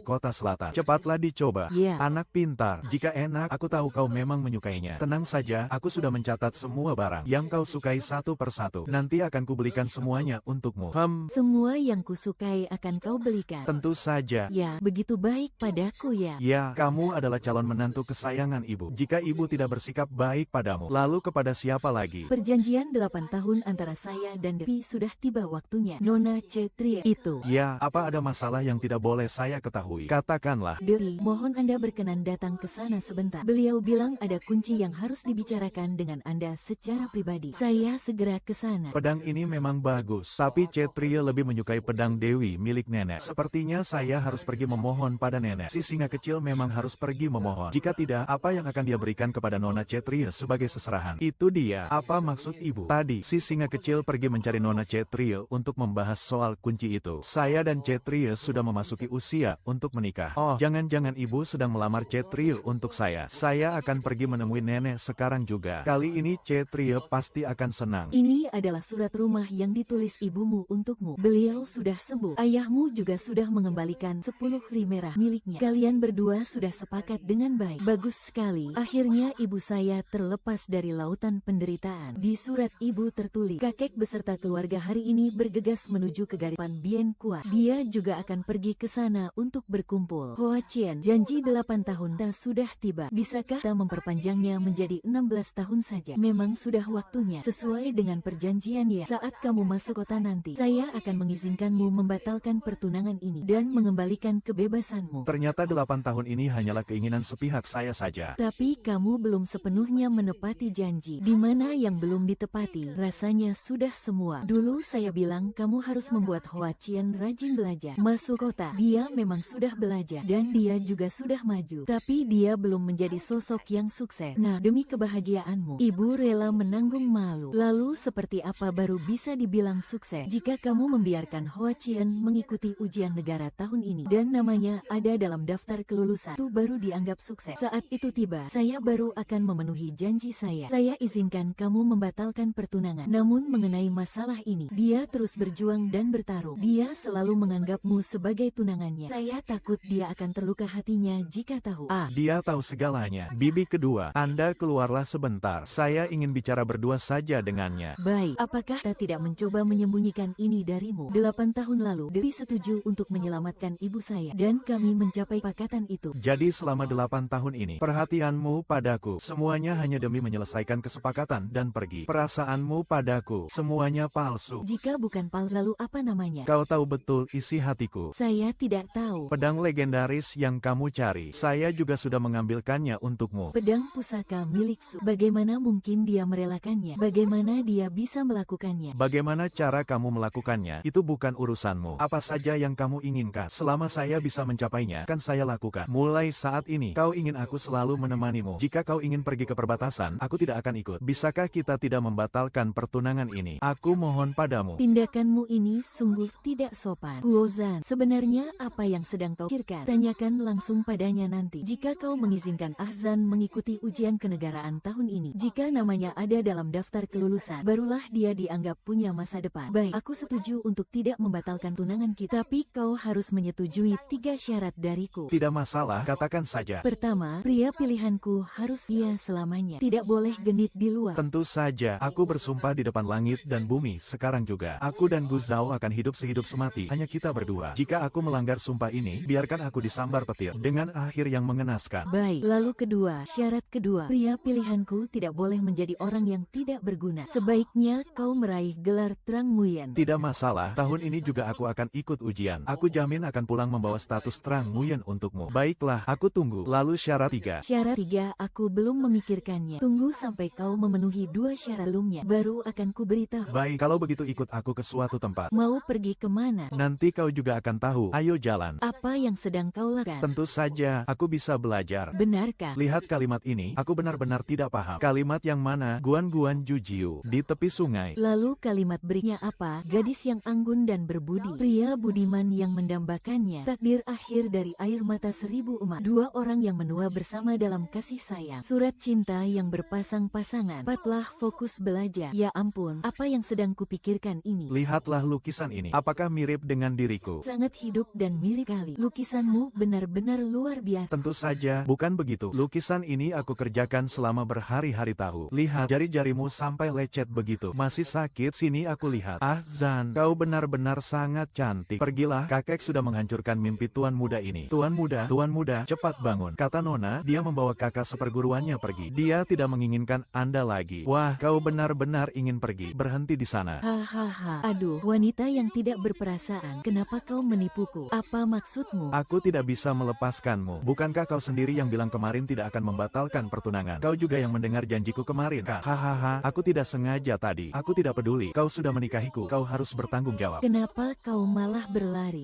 kota selatan. Cepatlah dicoba. Ya. Anak pintar. Jika enak, aku tahu kau memang menyukainya. Tenang saja, aku sudah mencatat semua barang yang kau sukai satu persatu. Nanti akan kubelikan semuanya untukmu. Semua yang kusukai akan kau belikan. Tentu saja. Ya, begitu baik padaku ya. Ya, kamu adalah calon menantu kesayangan ibu. Jika ibu tidak bersikap baik padamu, lalu kepada siapa lagi? Perjanjian 8 tahun antara saya dan Depi sudah tiba waktunya. Nona Cetria itu. Ya, apa ada masalah yang tidak boleh saya saya ketahui. Katakanlah. Dewi, mohon Anda berkenan datang ke sana sebentar. Beliau bilang ada kunci yang harus dibicarakan dengan Anda secara pribadi. Saya segera ke sana. Pedang ini memang bagus, tapi Ksatria lebih menyukai pedang Dewi milik nenek. Sepertinya saya harus pergi memohon pada nenek. Si singa kecil memang harus pergi memohon. Jika tidak, apa yang akan dia berikan kepada Nona Ksatria sebagai seserahan? Itu dia. Apa maksud ibu? Tadi, si singa kecil pergi mencari Nona Ksatria untuk membahas soal kunci itu. Saya dan Ksatria sudah memasuki usia untuk menikah. Oh, jangan-jangan ibu sedang melamar Ksatria untuk saya. Saya akan pergi menemui nenek sekarang juga. Kali ini Ksatria pasti akan senang. Ini adalah surat rumah yang ditulis ibumu untukmu. Beliau sudah sembuh. Ayahmu juga sudah mengembalikan 10 ri merah miliknya. Kalian berdua sudah sepakat dengan baik. Bagus sekali. Akhirnya ibu saya terlepas dari lautan penderitaan. Di surat ibu tertulis, kakek beserta keluarga hari ini bergegas menuju ke Garipan Bien Kuat. Dia juga akan pergi ke sana untuk berkumpul. Hoa Qian, janji 8 tahun tak sudah tiba. Bisakah kita memperpanjangnya menjadi 16 tahun saja? Memang sudah waktunya. Sesuai dengan perjanjian ya. Saat kamu masuk kota nanti, saya akan mengizinkanmu membatalkan pertunangan ini dan mengembalikan kebebasanmu. Ternyata 8 tahun ini hanyalah keinginan sepihak saya saja. Tapi kamu belum sepenuhnya menepati janji. Di mana yang belum ditepati, rasanya sudah semua. Dulu saya bilang kamu harus membuat Hoa Qian rajin belajar. Masuk kota, dia memang sudah belajar dan dia juga sudah maju. Tapi dia belum menjadi sosok yang sukses. Nah, demi kebahagiaanmu, ibu rela menanggung malu. Lalu seperti apa baru bisa dibilang sukses? Jika kamu membiarkan Hoa Qian mengikuti ujian negara tahun ini dan namanya ada dalam daftar kelulusan, itu baru dianggap sukses. Saat itu tiba, saya baru akan memenuhi janji saya. Saya izinkan kamu membatalkan pertunangan. Namun mengenai masalah ini, dia terus berjuang dan bertarung. Dia selalu menganggapmu sebagai tunangannya. Saya takut dia akan terluka hatinya jika tahu. Dia tahu segalanya. Bibi kedua, Anda keluarlah sebentar. Saya ingin bicara berdua saja dengannya. Baik, apakah kita tidak mencoba menyembunyikan ini darimu? 8 tahun lalu, Dewi setuju untuk menyelamatkan ibu saya dan kami mencapai pakatan itu. Jadi selama 8 tahun ini, perhatianmu padaku semuanya hanya demi menyelesaikan kesepakatan dan pergi. Perasaanmu padaku semuanya palsu. Jika bukan palsu, lalu apa namanya? Kau tahu betul isi hatiku. Saya tidak tahu. Pedang legendaris yang kamu cari, saya juga sudah mengambilkannya untukmu. Pedang pusaka milik Su. Bagaimana mungkin dia merelakannya? Bagaimana dia bisa melakukannya? Bagaimana cara kamu melakukannya? Itu bukan urusanmu. Apa saja yang kamu inginkan, selama saya bisa mencapainya, kan saya lakukan. Mulai saat ini, kau ingin aku selalu menemanimu. Jika kau ingin pergi ke perbatasan, aku tidak akan ikut. Bisakah kita tidak membatalkan pertunangan ini? Aku mohon padamu. Tindakanmu ini sungguh tidak sopan. Huozan, sebenarnya apa yang sedang kau pikirkan? Tanyakan langsung padanya nanti. Jika kau mengizinkan Ahzan mengikuti ujian kenegaraan tahun ini, jika namanya ada dalam daftar kelulusan, barulah dia dianggap punya masa depan. Baik, aku setuju untuk tidak membatalkan tunangan kita, tapi kau harus menyetujui 3 syarat dariku. Tidak masalah, katakan saja. Pertama, pria pilihanku harus dia selamanya. Tidak boleh genit di luar. Tentu saja, aku bersumpah di depan langit dan bumi sekarang juga. Aku dan Gu Zhao akan hidup sehidup semati, hanya kita berdua. Jika aku melanggar sumpah ini, biarkan aku disambar petir dengan akhir yang mengenaskan. Baik, lalu kedua, syarat kedua, pria pilihanku tidak boleh menjadi orang yang tidak berguna. Sebaiknya kau meraih gelar Trang Nguyen. Tidak masalah, tahun ini juga aku akan ikut ujian. Aku jamin akan pulang membawa status Trang Nguyen untukmu. Baiklah, aku tunggu. Lalu syarat 3. Syarat 3, aku belum memikirkannya. Tunggu sampai kau memenuhi 2 syarat sebelumnya, baru akan kuberitahu. Baik, kalau begitu ikut aku ke suatu tempat. Mau pergi kemana? Nanti kau juga akan tahu. Ayo jalan. Apa yang sedang kau lakukan? Tentu saja, aku bisa belajar. Benarkah? Lihat kalimat ini, aku benar-benar tidak paham. Kalimat yang mana? Guan-guan Jujiu, di tepi sungai. Lalu kalimat berikutnya apa? Gadis yang anggun dan berbudi. Pria budiman yang mendambakannya. Takdir akhir dari air mata 1000 emas. 2 orang yang menua bersama dalam kasih sayang. Surat cinta yang berpasang-pasangan. Patlah fokus belajar. Ya ampun, apa yang sedang kupikirkan ini? Lihatlah lukisan ini. Apakah mirip dengan diriku? Sangat hidup dan mirip kali. Lukisanmu benar-benar luar biasa. Tentu saja, bukan begitu. Lukisan ini aku kerjakan selama berhari-hari tahu. Lihat, jari-jarimu sampai lecet begitu. Masih sakit, sini aku lihat. Ah, Zan, kau benar-benar sangat cantik. Pergilah, kakek sudah menghancurkan mimpi tuan muda ini. Tuan muda, cepat bangun. Kata Nona, dia membawa kakak seperguruannya pergi. Dia tidak menginginkan Anda lagi. Wah, kau benar-benar ingin pergi. Berhenti di sana. Hahaha. Aduh, wanita yang tidak berperasaan. Kenapa kau menipuku? Apa maksudmu? Aku tidak bisa melepaskanmu. Bukankah kau sendiri yang bilang kemarin tidak akan membatalkan pertunangan? Kau juga yang mendengar janjiku kemarin, kan? Hahaha, aku tidak sengaja tadi. Aku tidak peduli. Kau sudah menikahiku. Kau harus bertanggung jawab. Kenapa kau malah berlari?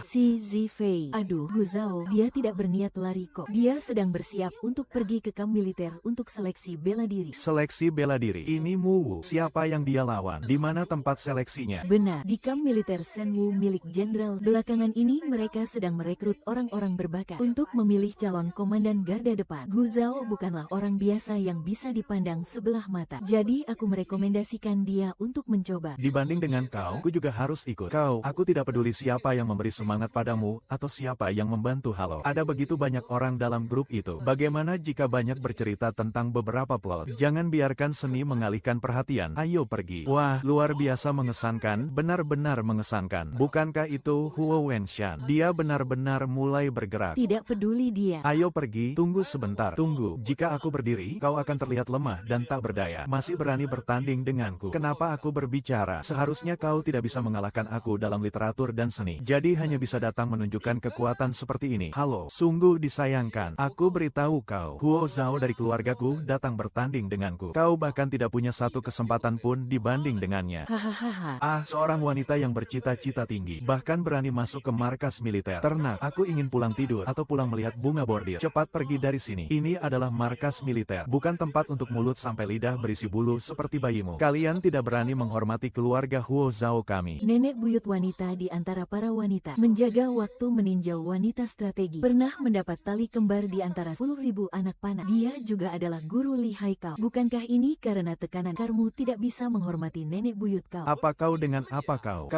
Si Zifei. Aduh, Guzao, dia tidak berniat lari kok. Dia sedang bersiap untuk pergi ke kamp militer untuk seleksi bela diri. Seleksi bela diri. Ini Muwu. Siapa yang dia lawan? Di mana tempat seleksinya? Benar, di kamp militer Senwu milik Jenderal. Belakangan ini mereka sedang merekrut orang-orang berbakat untuk memilih calon komandan garda depan. Guzao bukanlah orang biasa yang bisa dipandang sebelah mata. Jadi aku merekomendasikan dia untuk mencoba. Dibanding dengan kau, aku juga harus ikut. Aku tidak peduli siapa yang memberi semangat padamu, atau siapa yang membantu. Halo, ada begitu banyak orang dalam grup itu. Bagaimana jika banyak bercerita tentang beberapa plot? Jangan biarkan seni mengalihkan perhatian. Ayo pergi. Wah, luar biasa mengesankan, benar-benar mengesankan. Bukankah itu Huo Wenshan? Dia benar-benar mulai bergerak. Tidak peduli dia. Ayo pergi, tunggu sebentar. Tunggu, jika aku berdiri, kau akan terlihat lemah dan tak berdaya. Masih berani bertanding denganku. Kenapa aku berbicara? Seharusnya kau tidak bisa mengalahkan aku dalam literatur dan seni. Jadi hanya bisa datang menunjukkan kekuatan seperti ini. Halo, sungguh disayangkan. Aku beritahu kau, Huo Zhao dari keluargaku datang bertanding denganku. Kau bahkan tidak punya satu kesempatan pun dibanding dengannya. Hahaha. Seorang wanita yang bercita-cita tinggi, bahkan berani masuk ke markas militer. Ternak, aku ingin pulang tidur atau pulang melihat bunga bordir. Cepat pergi dari sini. Ini adalah markas militer, bukan tempat untuk mulut sampai lidah berisi bulu seperti bayimu. Kalian tidak berani menghormati keluarga Huo Zhao kami. Nenek buyut wanita di antara para wanita, menjaga waktu meninjau wanita strategi. Pernah mendapat tali kembar di antara 10.000 anak panah. Dia juga adalah guru Li Haikao. Bukankah ini karena tekanan karmu tidak bisa menghormati nenek buyut kau? Apa kau dengan apa kau?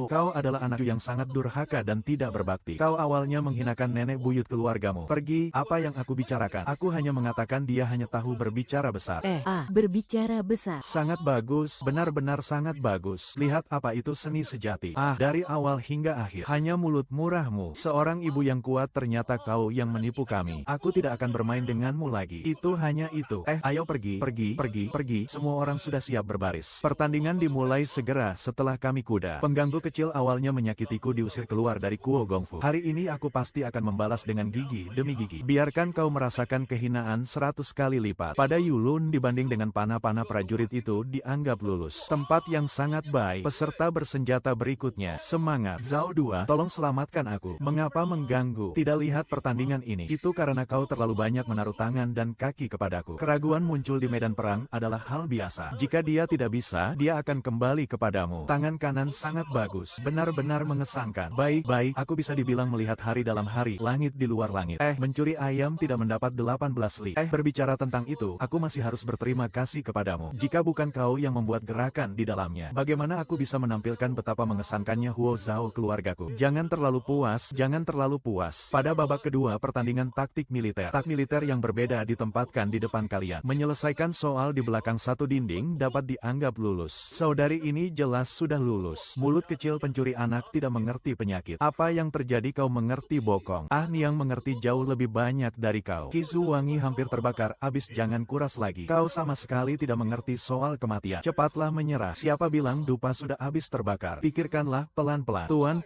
Kau adalah anak yang sangat durhaka dan tidak berbakti. Kau awalnya menghinakan nenek buyut keluargamu. Pergi, apa yang aku bicarakan? Aku hanya mengatakan dia hanya tahu berbicara besar. Berbicara besar. Sangat bagus, benar-benar sangat bagus. Lihat apa itu seni sejati. Dari awal hingga akhir, hanya mulut murahmu. Seorang ibu yang kuat, ternyata kau yang menipu kami. Aku tidak akan bermain denganmu lagi. Itu hanya itu. Ayo pergi. Semua orang sudah siap berbaris. Pertandingan dimulai segera setelah kami kuda. Pengganggu kecil awalnya menyakitiku diusir keluar dari Kuo Gongfu. Hari ini aku pasti akan membalas dengan gigi demi gigi. Biarkan kau merasakan kehinaan 100 kali lipat. Pada Yulun dibanding dengan panah-panah prajurit itu dianggap lulus. Tempat yang sangat baik. Peserta bersenjata berikutnya. Semangat. Zhao 2, tolong selamatkan aku. Mengapa mengganggu? Tidak lihat pertandingan ini. Itu karena kau terlalu banyak menaruh tangan dan kaki kepadaku. Keraguan muncul di medan perang adalah hal biasa. Jika dia tidak bisa, dia akan kembali kepadamu. Tangan kanan sangat bagus. Benar-benar mengesankan. Baik, aku bisa dibilang melihat hari dalam hari, langit di luar langit. Mencuri ayam tidak mendapat 18 li. Berbicara tentang itu, aku masih harus berterima kasih kepadamu. Jika bukan kau yang membuat gerakan di dalamnya, bagaimana aku bisa menampilkan betapa mengesankannya Huo Zhao keluargaku? Jangan terlalu puas. Pada babak kedua pertandingan taktik militer, yang berbeda ditempatkan di depan kalian. Menyelesaikan soal di belakang satu dinding dapat dianggap lulus. Saudari ini jelas sudah lulus. Mulut kecil pencuri anak tidak mengerti penyakit. Apa yang terjadi kau mengerti bokong? Niang mengerti jauh lebih banyak dari kau. Kizu wangi hampir terbakar, abis jangan kuras lagi. Kau sama sekali tidak mengerti soal kematian. Cepatlah menyerah. Siapa bilang dupa sudah habis terbakar? Pikirkanlah pelan-pelan. Tuan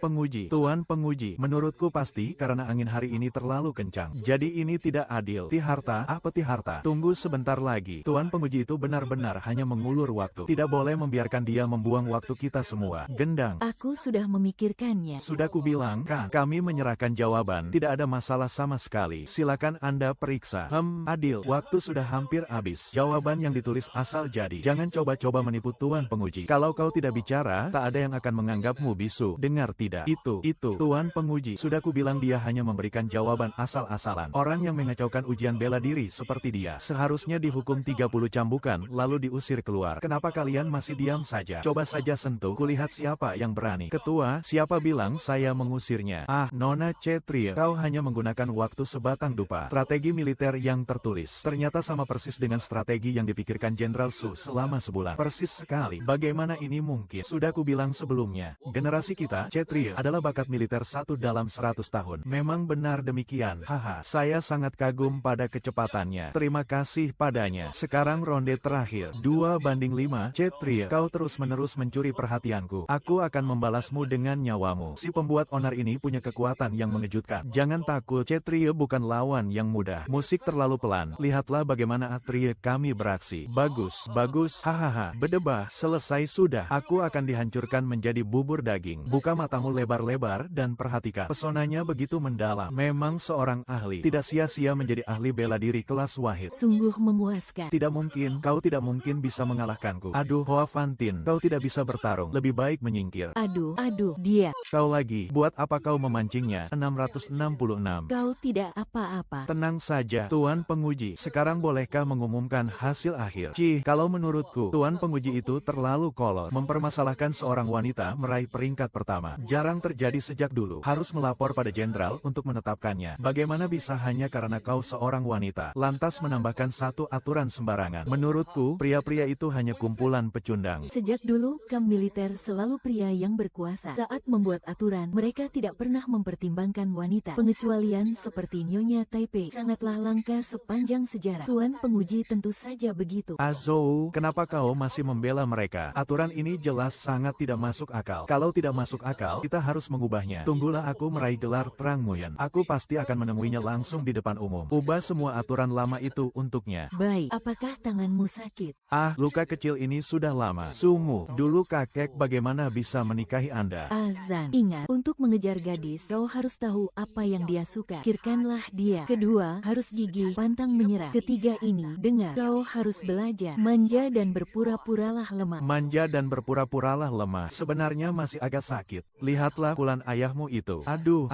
penguji, menurutku pasti karena angin hari ini terlalu kencang. Jadi ini tidak adil. Tiharta, peti harta. Tunggu sebentar lagi. Tuan penguji itu benar-benar hanya mengulur waktu. Tidak boleh membiarkan dia membuang waktu kita semua. Gendang. Aku sudah memikirkannya. Sudah kubilang kan, kami menyerahkan jawaban. Tidak ada masalah sama sekali. Silakan Anda periksa. Adil. Waktu sudah hampir habis. Jawaban yang ditulis asal jadi. Jangan coba-coba menipu Tuan penguji. Kalau kau tidak bicara, tak ada yang akan menganggapmu bisu. Dengar tidak? Itu. Tuan penguji. Sudah kubilang dia hanya memberikan jawaban asal-asalan. Orang yang mengacaukan ujian bela diri seperti dia seharusnya dihukum 30 cambukan lalu diusir keluar. Kenapa kalian masih diam saja? Coba saja sentuh, kulihat siapa yang berani. Ketua, siapa bilang saya mengusirnya? Nona Cetria, kau hanya menggunakan waktu sebatang dupa. Strategi militer yang tertulis ternyata sama persis dengan strategi yang dipikirkan Jenderal Su selama sebulan. Persis sekali. Bagaimana ini mungkin? Sudah kubilang sebelumnya, generasi kita, Cetria, adalah bakat militer 1 dalam 100 tahun. Memang benar demikian. Saya sangat kagum pada kecepatannya. Terima kasih padanya. Sekarang ronde terakhir. 2-5. Cetria, kau terus-menerus mencuri perhatianku. Aku akan membalasmu dengan nyawamu. Si Pembuat onar ini punya kekuatan yang mengejutkan. Jangan takut, Ksatria bukan lawan yang mudah. Musik terlalu pelan. Lihatlah bagaimana Ksatria kami beraksi. Bagus, bagus, hahaha. Berdebah, selesai sudah. Aku akan dihancurkan menjadi bubur daging. Buka matamu lebar-lebar dan perhatikan. Pesonanya begitu mendalam. Memang seorang ahli. Tidak sia-sia menjadi ahli bela diri kelas Wahid. Sungguh memuaskan. Tidak mungkin, kau tidak mungkin bisa mengalahkanku. Aduh, Hoa Fantin, kau tidak bisa bertarung. Lebih baik menyingkir. Aduh, dia. Kau lagi, buat apa kau memancingnya? 666. Kau tidak apa-apa. Tenang saja, Tuan Penguji. Sekarang bolehkah mengumumkan hasil akhir? Kalau menurutku, Tuan Penguji itu terlalu kolot. Mempermasalahkan seorang wanita meraih peringkat pertama. Jarang terjadi sejak dulu. Harus melapor pada jenderal untuk menetapkannya. Bagaimana bisa hanya karena kau seorang wanita, lantas menambahkan satu aturan sembarangan? Menurutku, pria-pria itu hanya kumpulan pecundang. Sejak dulu, kamp militer selalu pria yang berkuasa. Saat membuat aturan, mereka tidak pernah mempertimbangkan wanita. Pengecualian seperti Nyonya Taipei sangatlah langka sepanjang sejarah. Tuan Penguji tentu saja begitu. Azou, kenapa kau masih membela mereka? Aturan ini jelas sangat tidak masuk akal. Kalau tidak masuk akal, kita harus mengubahnya. Tunggulah aku meraih gelar Terang Muyen. Aku pasti akan menemuinya langsung di depan umum. Ubah semua aturan lama itu untuknya. Baik, apakah tanganmu sakit? Luka kecil ini sudah lama. Sungguh, dulu kakek bagaimana bisa menikahi Anda? Azan, ingat, untuk mengejar gadis, kau harus tahu apa yang dia suka. Pikirkanlah dia. Kedua, harus gigih, pantang menyerah. Ketiga ini, dengar, kau harus belajar. Manja dan berpura-puralah lemah. Manja dan berpura-puralah lemah. Sebenarnya masih agak sakit. Lihatlah pukulan ayahmu itu. Aduh.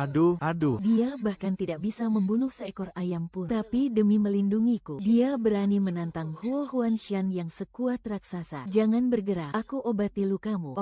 Dia bahkan tidak bisa membunuh seekor ayam pun. Tapi demi melindungiku, dia berani menantang Huo Huanshan yang sekuat raksasa. Jangan bergerak, aku obati lukamu.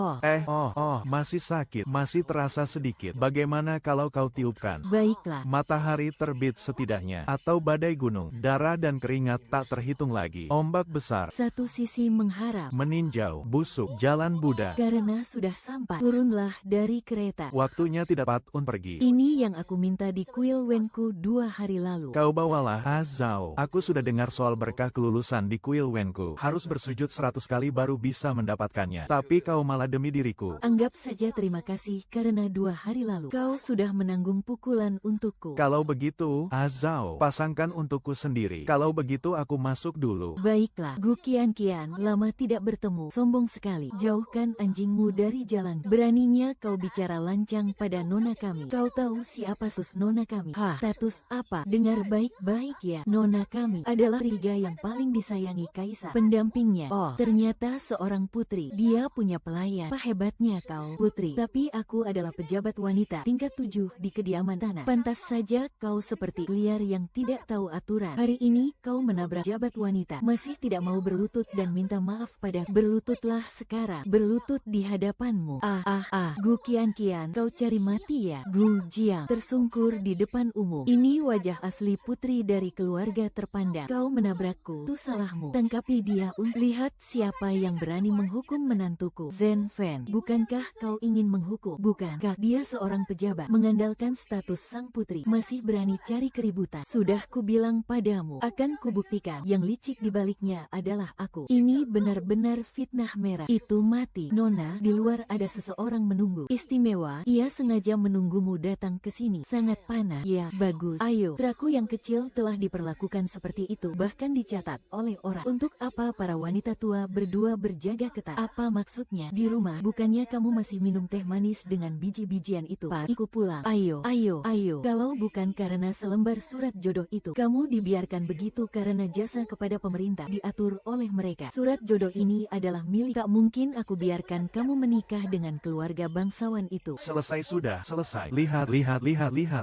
Masih sakit, masih terasa sedikit. Bagaimana kalau kau tiupkan? Baiklah. Matahari terbit setidaknya, atau badai gunung, darah dan keringat tak terhitung lagi. Ombak besar, Satu sisi mengharap, meninjau, busuk, jalan Buddha. karena sudah sampai. Turunlah dari kereta. Waktunya tidak tepat untuk pergi. Ini yang aku minta di kuil Wenku 2 hari lalu. Kau bawalah, Azao. Aku sudah dengar soal berkah kelulusan di kuil Wenku. Harus bersujud 100 kali baru bisa mendapatkannya. Tapi kau malah demi diriku. Anggap saja terima kasih karena 2 hari lalu kau sudah menanggung pukulan untukku. Kalau begitu, Azao, pasangkan untukku sendiri. Kalau begitu aku masuk dulu. Baiklah, Gu Qian, lama tidak bertemu. Sombong sekali. Jauhkan anjingmu dari jalan. Beraninya kau bicara lancang pada nona kami. Kau tahu siapa sus nona kami? Status apa? Dengar baik-baik ya. Nona kami adalah Riga yang paling disayangi kaisar. Pendampingnya, ternyata seorang putri. Dia punya pelayan. Apa hebatnya kau, putri? Tapi aku adalah pejabat wanita tingkat 7 di kediaman tanah. Pantas saja kau seperti liar yang tidak tahu aturan. Hari ini kau menabrak pejabat wanita. Masih tidak mau berlutut dan minta maaf pada. Berlututlah sekarang. Berlutut di hadapanmu. Gu Qian, kau cari mati ya? Gu Jiang tersungkur di depan umum. Ini wajah asli putri dari keluarga terpandang. Kau menabrakku. Itu salahmu. Tangkapi dia. Lihat siapa yang berani menghukum menantuku. Zhen Fan, bukankah kau ingin menghukum? Bukankah dia seorang pejabat mengandalkan status sang putri? Masih berani cari keributan? Sudah kubilang padamu, akan kubuktikan yang licik di baliknya adalah aku. Ini benar-benar fitnah merah. Itu mati. Nona, di luar ada seseorang menunggu. Istimewa, ia sengaja menunggumu datang ke sini. Sangat panas. Ya, bagus. Ayo, putraku yang kecil telah diperlakukan seperti itu, bahkan dicatat oleh orang. Untuk apa para wanita tua berdua berjaga ketat? Apa maksudnya? Di rumah, bukannya kamu masih minum teh manis dengan biji-bijian itu? Ikut pulang. Ayo. Kalau bukan karena selembar surat jodoh itu, kamu dibiarkan begitu karena jasa kepada pemerintah diatur oleh mereka. Surat jodoh ini adalah milik. Tak mungkin aku biarkan kamu menikah dengan keluarga bangsawan itu. Selesai sudah, selesai. Lihat,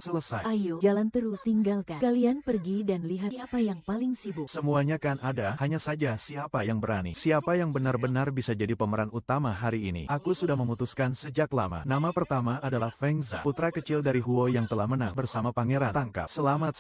selesai. Ayo, jalan terus, tinggalkan. Kalian pergi dan lihat siapa yang paling sibuk. Semuanya kan ada, hanya saja siapa yang berani. Siapa yang benar-benar bisa jadi pemeran utama hari ini. Aku sudah memutuskan sejak lama. Nama pertama adalah Feng Zha, putra kecil dari Huo yang telah menang bersama pangeran. Tangkap. Selamat.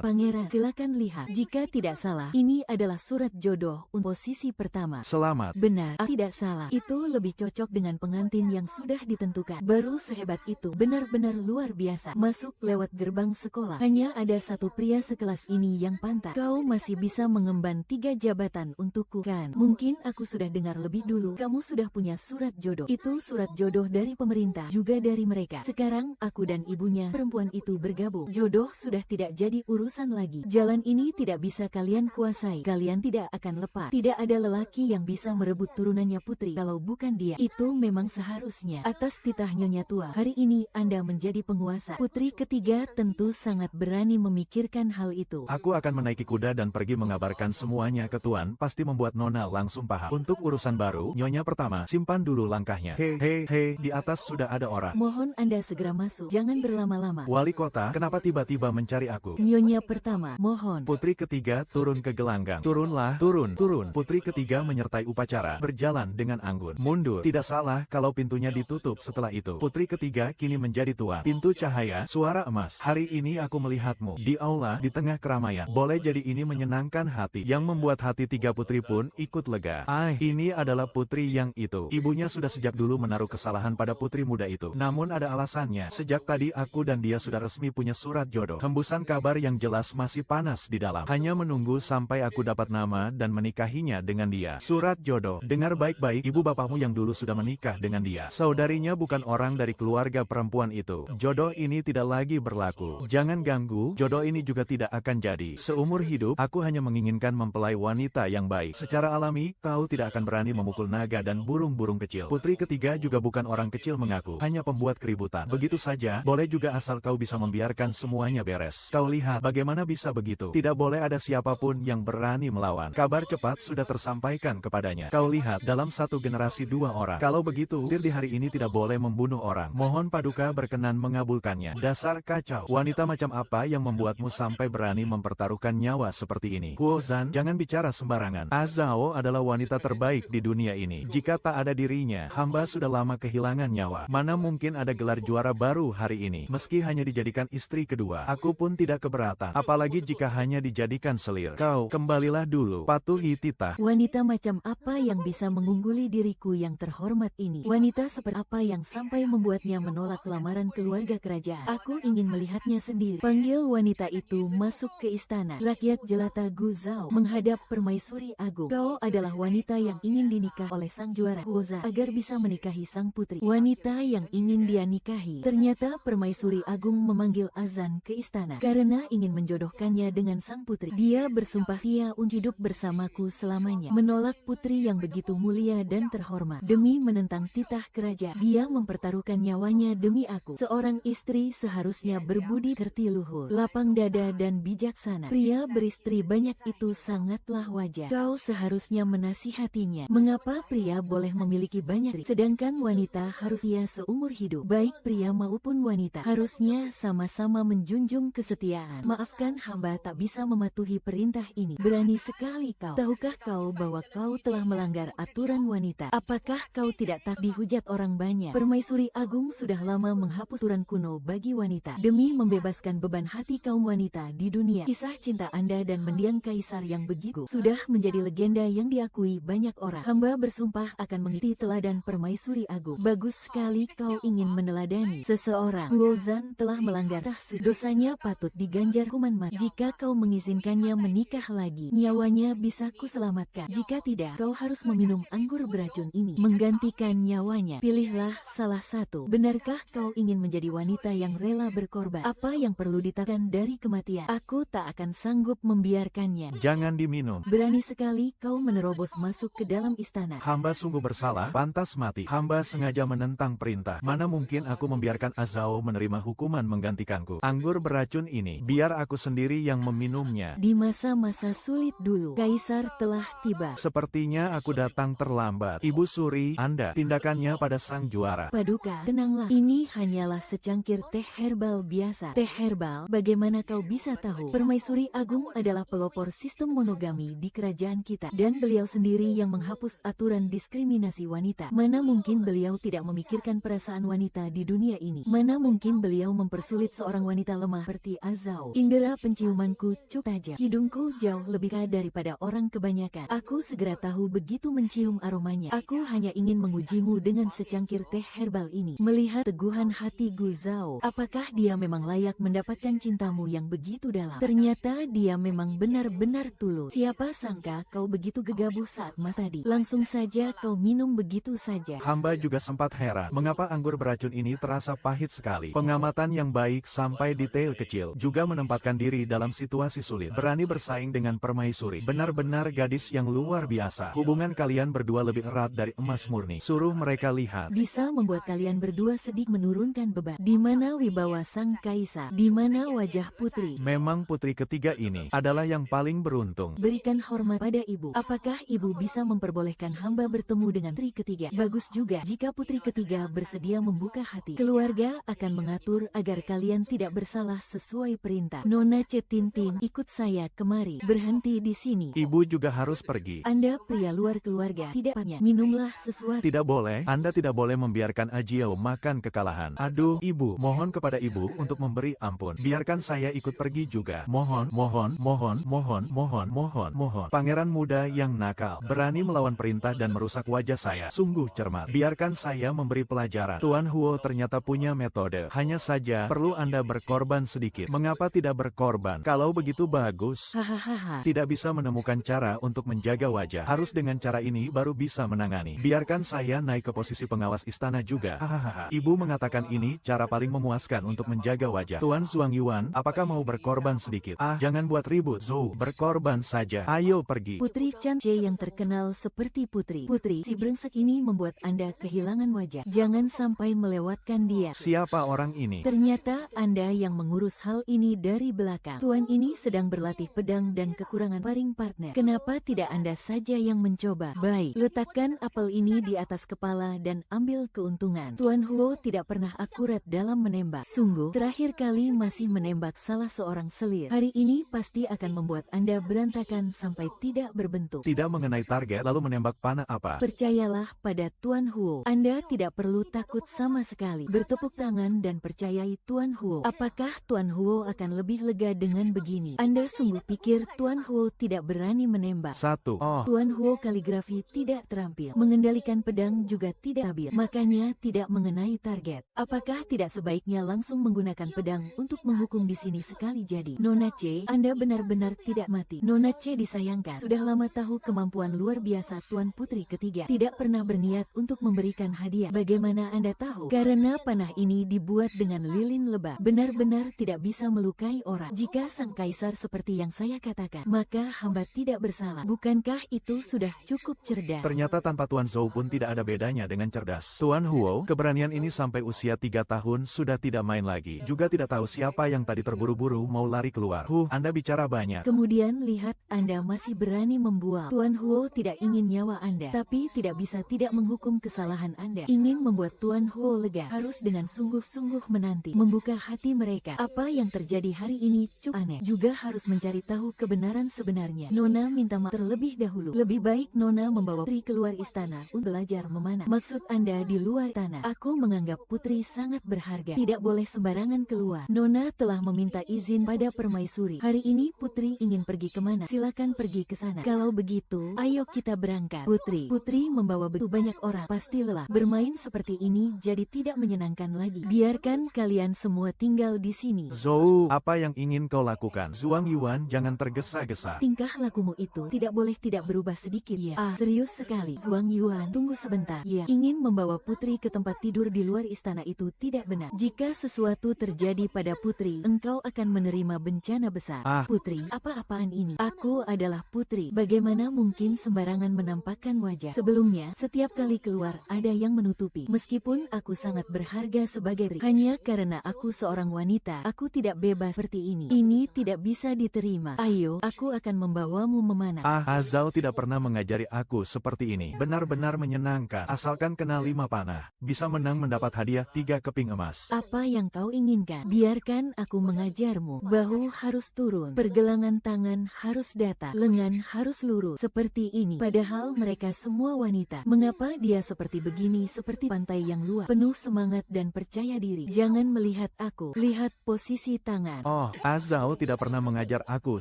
Pangeran, silakan lihat. Jika tidak salah, ini adalah surat jodoh untuk posisi pertama. Selamat. Benar, tidak salah. Itu lebih cocok dengan pengantin yang sudah ditentukan. Baru sehebat itu, benar-benar luar biasa. Masuk lewat gerbang sekolah. Hanya ada satu pria sekelas ini yang pantas. Kau masih bisa mengemban 3 jabatan untukku, kan? Mungkin aku sudah dengar lebih dulu. dulu, kamu sudah punya surat jodoh. Itu surat jodoh dari pemerintah, juga dari mereka. Sekarang aku dan ibunya perempuan itu bergabung. Jodoh sudah tidak jadi urusan lagi. Jalan ini tidak bisa kalian kuasai. Kalian tidak akan lepas. Tidak ada lelaki yang bisa merebut turunannya putri kalau bukan dia. Itu memang seharusnya. Atas titah Nyonya Tua, hari ini Anda menjadi penguasa. Putri ketiga tentu sangat berani memikirkan hal itu. Aku akan menaiki kuda dan pergi mengabarkan semuanya ke Tuan, pasti membuat Nona langsung paham. Untuk urusan baru, Nyonya pertama, simpan dulu langkahnya. Hei, di atas sudah ada orang. Mohon Anda segera masuk, jangan berlama-lama. Wali kota, kenapa tiba-tiba mencari aku? Nyonya pertama, mohon. Putri ketiga turun ke gelanggang. Turunlah, turun. Putri ketiga menyertai upacara, berjalan dengan anggun. Mundur. Tidak salah kalau pintunya ditutup setelah itu. Putri ketiga kini menjadi tuan. Pintu cahaya, suara emas. Hari ini aku melihatmu di aula, di tengah keramaian. Boleh jadi ini menyenangkan hati, yang membuat hati tiga putri pun ikut lega. Ini adalah putri yang itu. Ibunya sudah sejak dulu menaruh kesalahan pada putri muda itu. Namun ada alasannya. Sejak tadi aku dan dia sudah resmi punya surat jodoh. Hembusan kabar yang jelas masih panas di dalam. Hanya menunggu sampai aku dapat nama dan menikahinya dengan dia. Surat jodoh. Dengar baik-baik, ibu bapakmu yang dulu sudah menikah dengan dia. Saudarinya bukan orang dari keluarga perempuan itu. Jodoh ini tidak lagi berlaku. Jangan ganggu, jodoh ini juga tidak akan jadi. Seumur hidup, aku hanya menginginkan mempelai wanita yang baik. Secara alami, kau tidak akan berani memukul naga dan burung-burung kecil. Putri ketiga juga bukan orang kecil mengaku, hanya pembuat keributan. Begitu saja, boleh juga asal kau bisa membiarkan semuanya beres. Kau lihat, bagaimana bisa begitu? Tidak boleh ada siapapun yang berani melawan. Kabar cepat sudah tersampaikan kepadanya. Kau lihat, dalam satu generasi 2 orang. Kalau begitu, di hari ini tidak boleh membunuh orang. Mohon Paduka berkenan mengabulkannya. Dasar kacau. Wanita macam apa yang membuatmu sampai berani mempertaruhkan nyawa seperti ini? Huozan, jangan bicara sembarangan. Azao adalah wanita terbaik di dunia ini. Jika tak ada dirinya, hamba sudah lama kehilangan nyawa. Mana mungkin ada gelar juara baru hari ini. Meski hanya dijadikan istri kedua, aku pun tidak keberatan. Apalagi jika hanya dijadikan selir. Kau, kembalilah dulu. Patuhi titah. Wanita macam apa yang bisa mengungguli diriku yang terhormat ini? Wanita seperti apa yang sampai membuatnya menolak lamaran keluarga kerajaan? Aku ingin melihatnya sendiri. Panggil wanita itu masuk ke istana. Rakyat jelata Guzhou menghadap Permaisuri Agung. Kau adalah wanita yang ingin dinikah oleh sang juara Huoza agar bisa menikahi sang putri. Wanita yang ingin dia nikahi. Ternyata Permaisuri Agung memanggil azan ke istana karena ingin menjodohkannya dengan sang putri. Dia bersumpah setia untuk hidup bersamaku selamanya. Menolak putri yang begitu mulia dan terhormat. Demi menentang titah kerajaan, dia mempertaruhkan nyawanya demi aku. Seorang istri seharusnya berbudi kerti luhur, lapang dada dan bijaksana. Pria beristri banyak itu sangatlah wajar. Kau seharusnya menasihatinya. Mengapa pria boleh memiliki banyak istri, sedangkan wanita harus ia seumur hidup? Baik pria maupun wanita harusnya sama-sama menjunjung kesetiaan. Maafkan hamba tak bisa mematuhi perintah ini. Berani sekali kau. Tahukah kau bahwa kau telah melanggar aturan wanita? Apakah kau tidak tak dihujat orang banyak? Permaisuri Agung sudah lama menghapus aturan kuno bagi wanita demi membebaskan beban hati kaum wanita di dunia. Kisah cinta Anda dan mendiang kaisar yang begitu sudah menjadi legenda yang diakui banyak orang. Hamba bersumpah akan mengikuti teladan Permaisuri Agung. Bagus sekali kau ingin meneladani seseorang. Huozan telah melanggar tahsun. Dosanya patut diganjar hukuman mati. Jika kau mengizinkannya menikah lagi, nyawanya bisa kuselamatkan. Jika tidak, kau harus meminum anggur beracun ini menggantikan nyawanya. Pilihlah salah satu. Benarkah kau ingin menjadi wanita yang rela berkorban? Apa yang perlu ditakan dari kematian? Aku tak akan sanggup membiarkannya. Jangan diminum. Berani sekali kau menerobos masuk ke dalam istana. Hamba sungguh bersalah, pantas mati. Hamba sengaja menentang perintah. Mana mungkin aku membiarkan Azao menerima hukuman menggantikanku. Anggur beracun ini, biar aku sendiri yang meminumnya. Di masa-masa sulit dulu, kaisar telah tiba. Sepertinya aku datang terlambat. Ibu Suri, Anda, tindakannya pada sang juara. Paduka, tenanglah. Ini hanyalah secangkir teh herbal biasa. Teh herbal, bagaimana kau bisa tahu? Permaisuri Agung adalah pelopor sistem monogami di kerajaan kita. Dan beliau sendiri yang menghapus aturan diskriminasi wanita. Mana mungkin beliau tidak memikirkan perasaan wanita di dunia ini? Mana mungkin beliau mempersulit seorang wanita lemah seperti Azao? Indera penciumanku cukup tajam. Hidungku jauh lebih kaya daripada orang kebanyakan. Aku segera tahu begitu mencium aromanya. Aku hanya ingin mengujimu dengan secangkir teh herbal ini. Melihat teguhan hati Guzhou, apakah dia memang layak mendapatkan cintamu yang begitu dalam? Ternyata dia memang benar-benar tulus. Siapa sangka kau begitu gegabah saat mas tadi. Langsung saja kau minum begitu saja. Hamba juga sempat heran, mengapa anggur beracun ini terasa pahit sekali. Pengamatan yang baik sampai detail kecil, juga menempatkan diri dalam situasi sulit. Berani bersaing dengan permaisuri. Benar-benar gadis yang luar biasa. Hubungan kalian berdua lebih erat dari emas murni. Suruh mereka lihat. Bisa membuat kalian berdua sedikit menurunkan beban. Di mana wibawa sang kaisar? Di mana wajah putri? Memang putri ketiga ini adalah yang paling beruntung. Berikan hormat pada ibu. Apakah ibu bisa memperbolehkan hamba bertemu dengan putri ketiga? Bagus juga jika putri ketiga bersedia membuka hati. Keluarga akan mengatur agar kalian tidak bersalah sesuai perintah. Nona Cetintin, ikut saya kemari. Berhenti di sini. Ibu juga harus pergi. Anda pria luar keluarga. Tidak banyak. Minumlah sesuatu. Tidak boleh. Anda tidak boleh membiarkan Ajiao makan kekalahan. Aduh, ibu. Mohon kepada ibu untuk memberi ampun. Biarkan saya ikut pergi juga. Mohon, mohon, mohon, mohon, mohon, mohon, mohon. Pangeran muda yang nakal, berani melawan perintah dan merusak wajah saya. Sungguh cermat. Biarkan saya memberi pelajaran. Tuan Huo ternyata punya metode. Hanya saja perlu Anda berkorban sedikit. Mengapa tidak berkorban? Kalau begitu bagus. Hahaha. Tidak bisa menemukan cara untuk menjaga wajah. Harus dengan cara ini baru bisa menangani. Biarkan saya naik ke posisi pengawas istana juga. Hahaha. Ibu mengatakan ini cara paling memuaskan untuk menjaga wajah. Tuan Zhuang Yuan, apakah mau berkorban sedikit? Jangan buat ribut, Zhou. Berkorban saja. Ayo pergi. Putri Chan Che yang terkenal seperti putri. Putri, si brengsek ini membuat Anda kehilangan wajah. Jangan sampai melewatkan dia. Siapa orang ini? Ternyata Anda yang mengurus hal ini dari belakang. Tuan ini sedang berlatih pedang dan kekurangan sparring partner. Kenapa tidak Anda saja yang mencoba? Baik, letakkan apel ini di atas kepala dan ambil keuntungan. Tuan Huo tidak pernah akurat dalam menembak. Sungguh, terakhir kali masih menembak salah seorang selir. Hari ini pasti akan membuat Anda berantakan sampai tidak berbentuk. Tidak mengenai target lalu menembak panah apa? Percayalah pada Tuan Huo. Anda tidak perlu takut sama sekali. Bertepuk tangan dan percayai Tuan Huo. Apakah Tuan Huo akan lebih lega dengan begini? Anda sungguh pikir Tuan Huo tidak berani menembak? Tuan Huo kaligrafi tidak terampil. Mengendalikan pedang juga tidak stabil. Makanya tidak mengenai target. Apakah tidak sebaiknya langsung menggunakan pedang untuk menghukum di sini sekali jadi? Nona C, Anda benar-benar tidak mati. Nona C disayangkan. Sudah lama tahu kemampuan luar biasa Tuan Putri ketiga. Tidak pernah berniat untuk memberikan hadiah. Bagaimana Anda tahu? Karena panah ini dibuat dengan lilin lebah. Benar-benar tidak bisa melukai orang. Jika sang kaisar seperti yang saya katakan, maka hamba tidak bersalah. Bukankah itu sudah cukup cerdas? Ternyata tanpa Tuan Zhou pun tidak ada bedanya dengan cerdas. Tuan Huo, keberanian ini sampai usia 3 tahun sudah tidak main lagi. Juga tidak tahu siapa yang tadi terburu-buru mau lari keluar. Anda bicara banyak. Kemudian lihat Anda masih berani membual. Tuan Huo tidak ingin nyawa Anda, tapi tidak bisa tidak menghukum kesalahan Anda. Ingin membuat Tuan Huo lega, harus dengan sungguh-sungguh menanti, membuka hati mereka. Apa yang terjadi hari ini cukup aneh. Juga harus mencari tahu kebenaran sebenarnya. Nona minta maaf terlebih dahulu. Lebih baik Nona membawa putri keluar istana untuk belajar memanah. Maksud Anda di luar tanah? Aku menganggap putri sangat berharga. Tidak boleh sembarangan keluar. Nona telah meminta izin pada permaisuri. Hari ini putri ingin pergi kemana? Silakan pergi ke sana. Kalau begitu, ayo kita berangkat. Putri membawa begitu banyak orang. Pasti lelah. Bermain seperti ini jadi tidak menyenangkan lagi. Biarkan kalian semua tinggal di sini. Zhou, apa yang ingin kau lakukan? Zhuang Yuan, jangan tergesa-gesa. Tingkah lakumu itu tidak boleh tidak berubah sedikit. Ya. Serius sekali. Zhuang Yuan, tunggu sebentar. Ya, ingin membawa putri ke tempat tidur di luar istana itu tidak benar. Jika sesuatu terjadi pada putri, engkau akan menerima bencana besar. Putri, apa-apaan ini? Aku adalah putri. Bagaimana mungkin sembarangan menampakkan wajah? Sebelumnya, setiap kali keluar ada yang menutupi. Meskipun aku sangat berharga sebagai putri, hanya karena aku seorang wanita, aku tidak bebas seperti ini. Ini tidak bisa diterima. Ayo, aku akan membawamu memanah. Azao tidak pernah mengajari aku seperti ini. Benar-benar menyenangkan. Asalkan kena 5 panah, bisa menang mendapat hadiah 3 keping emas. Apa yang kau inginkan? Biarkan aku mengajarmu. Bahu harus turun, pergelangan tangan harus datar, lengan harus lurus. Seperti ini. Padahal mereka semua wanita. Mengapa dia seperti begini, seperti pantai yang luas, penuh semangat dan percaya diri? Jangan melihat aku. Lihat posisi tangan. Azao tidak pernah mengajar aku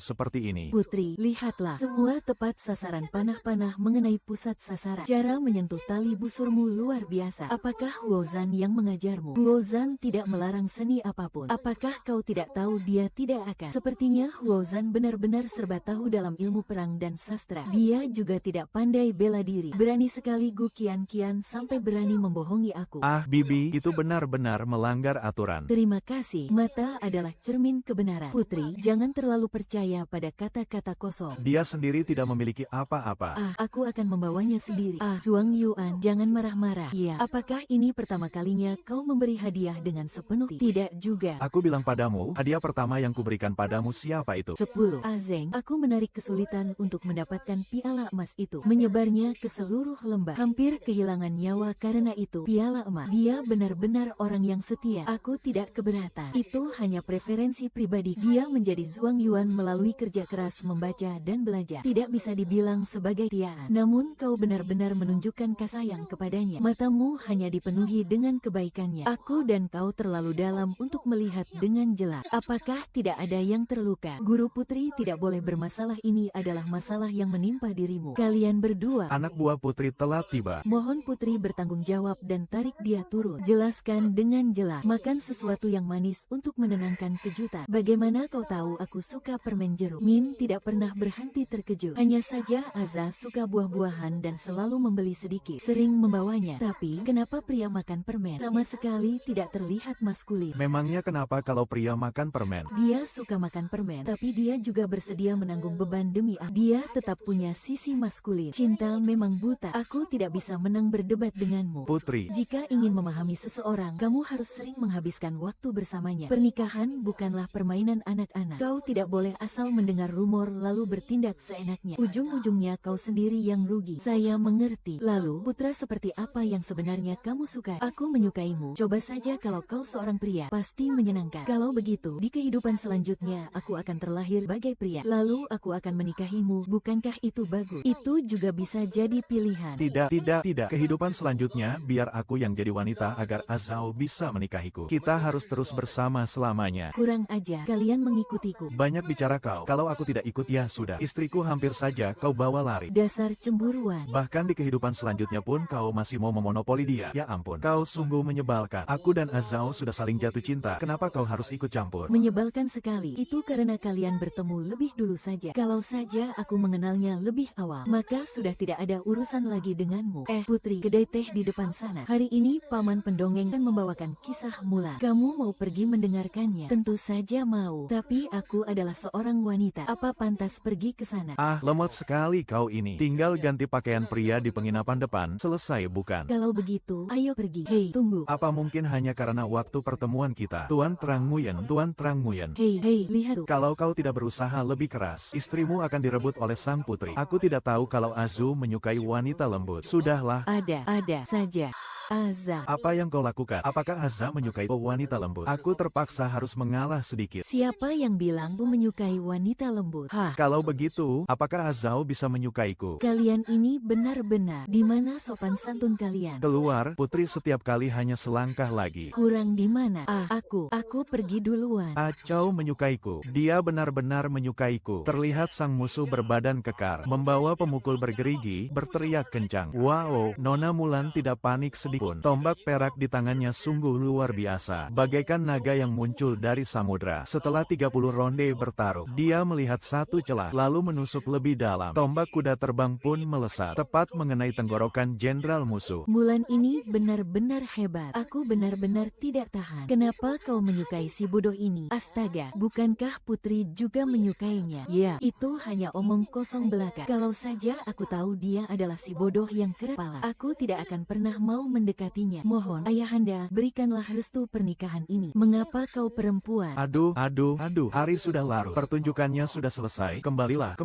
seperti ini. Putri, lihatlah. Semua tepat sasaran, panah-panah mengenai pusat sasaran. Cara menyentuh tali busurmu luar biasa. Apakah Huozan yang mengajarmu? Huozan tidak melarang seni apapun. Apakah kau tidak tahu dia tidak akan? Sepertinya Huozan benar-benar serba tahu dalam ilmu perang dan sastra. Dia juga tidak pandai pandai bela diri. Berani sekali Gu Qianqian sampai berani membohongi aku. Ah, Bibi, itu benar-benar melanggar aturan. Terima kasih. Mata adalah cermin kebenaran. Putri, jangan terlalu percaya pada kata-kata kosong. Dia sendiri tidak memiliki apa-apa. Aku akan membawanya sendiri. Zuang Yuan, jangan marah-marah. Ya, apakah ini pertama kalinya kau memberi hadiah dengan sepenuh hati? Tidak juga. Aku bilang padamu, hadiah pertama yang kuberikan padamu siapa itu? 10. Zeng, aku menarik kesulitan untuk mendapatkan piala emas itu. Menyebarnya ke seluruh lembah. Hampir kehilangan nyawa karena itu. Piala emas. Dia benar-benar orang yang setia. Aku tidak keberatan. Itu hanya preferensi pribadi. Dia menjadi Zuang Yuan melalui kerja keras membaca dan belajar. Tidak bisa dibilang sebagai tiaan. Namun kau benar-benar menunjukkan kasih sayang kepadanya. Matamu hanya dipenuhi dengan kebaikannya. Aku dan kau terlalu dalam untuk melihat dengan jelas. Apakah tidak ada yang terluka? Guru Putri tidak boleh bermasalah, ini adalah masalah yang menimpa dirimu. Kalian berdua. Anak buah Putri telah tiba. Mohon Putri bertanggung jawab dan tarik dia turun. Jelaskan dengan jelas. Makan sesuatu yang manis untuk menenangkan kejutan. Bagaimana kau tahu aku suka permen jeruk? Min tidak pernah berhenti terkejut. Hanya saja Aza suka buah-buahan dan selalu membeli sedikit. Sering membawanya. Tapi kenapa pria makan permen? Sama sekali tidak terlihat maskulin. Memangnya kenapa kalau pria makan permen? Dia suka makan permen, tapi dia juga bersedia menanggung beban demi aku. Dia tetap punya sisi maskulin. Cinta memang buta. Aku tidak bisa menang berdebat denganmu. Putri, Jika ingin memahami seseorang, kamu harus sering menghabiskan waktu bersamanya. Pernikahan bukanlah permainan anak-anak. Kau tidak boleh asal mendengar rumor lalu bertindak seenaknya. Ujung-ujungnya kau sendiri yang rugi. Saya mengerti. Lalu, putra seperti apa yang sebenarnya kamu suka? Aku menyukaimu. Coba saja kalau kau seorang pria, pasti menyenangkan. Kalau begitu, di kehidupan selanjutnya aku akan terlahir sebagai pria. Lalu aku akan menikahimu. Bukankah itu bagus? Itu juga bisa jadi pilihan. Tidak. Kehidupan selanjutnya, biar aku yang jadi wanita agar Azao bisa menikahiku. Kita harus terus bersama selamanya. Kurang ajar, kalian mengikutiku. Banyak bicara kau. Kalau aku tidak ikut ya sudah. Istriku hampir saja kau bawa lari. Dasar cemburuan. Bahkan di kehidupan selanjutnya pun kau masih mau memonopoli dia. Ya ampun, kau sungguh menyebalkan. Aku dan Azao sudah saling jatuh cinta. Kenapa kau harus ikut campur? Menyebalkan sekali. Itu karena kalian bertemu lebih dulu saja. Kalau saja aku mengenalnya lebih awal, maka sudah tidak ada urusan lagi denganmu. Putri, kedai teh di depan sana. Hari ini paman pendongeng kan membawakan kisah Mulan. Kamu mau pergi mendengarkannya? Tentu saja mau. Tapi aku adalah seorang wanita. Apa pantas pergi ke sana? Lemot sekali kau ini. Tinggal ganti pakaian pria di penginapan depan. Selesai bukan? Kalau begitu, ayo pergi. Hei, tunggu. Apa mungkin hanya karena waktu pertemuan kita? Tuan Trang Nguyen. Hei, lihat tuh. Kalau kau tidak berusaha lebih keras, istrimu akan direbut oleh sang putri. Aku tidak tahu kalau Azu menyukai wanita lembut. Sudahlah. Ada saja. Aza. Apa yang kau lakukan? Apakah Aza menyukai wanita lembut? Aku terpaksa harus mengalah sedikit. Siapa yang bilang aku menyukai wanita lembut? Kalau begitu, apakah Azao bisa menyukaiku? Kalian ini benar-benar. Di mana sopan santun kalian? Keluar, Putri setiap kali hanya selangkah lagi. Kurang di mana? Aku pergi duluan. Chow menyukaiku. Dia benar-benar menyukaiku. Terlihat sang musuh berbadan kekar, membawa pemukul bergerigi, berteriak kencang. Wow, Nona Mulan tidak panik sedikit pun. Tombak perak di tangannya sungguh luar biasa, bagaikan naga yang muncul dari samudra. Setelah 30 ronde bertarung, dia melihat satu celah, lalu menusuk lebih dalam. Tombak kuda terbang pun melesat, tepat mengenai tenggorokan jenderal musuh. Mulan ini benar-benar hebat. Aku benar-benar tidak tahan. Kenapa kau menyukai si bodoh ini? Astaga, bukankah Putri juga menyukainya? Ya, itu hanya omong kosong belaka. Kalau saja aku tahu dia adalah si bodoh yang keras kepala, aku tidak akan pernah mau mendekatinya. Mohon, ayahanda, berikanlah restu pernikahan ini. Mengapa kau perempuan? Aduh, hari sudah larut. Pertunjukannya sudah selesai. Kembalilah.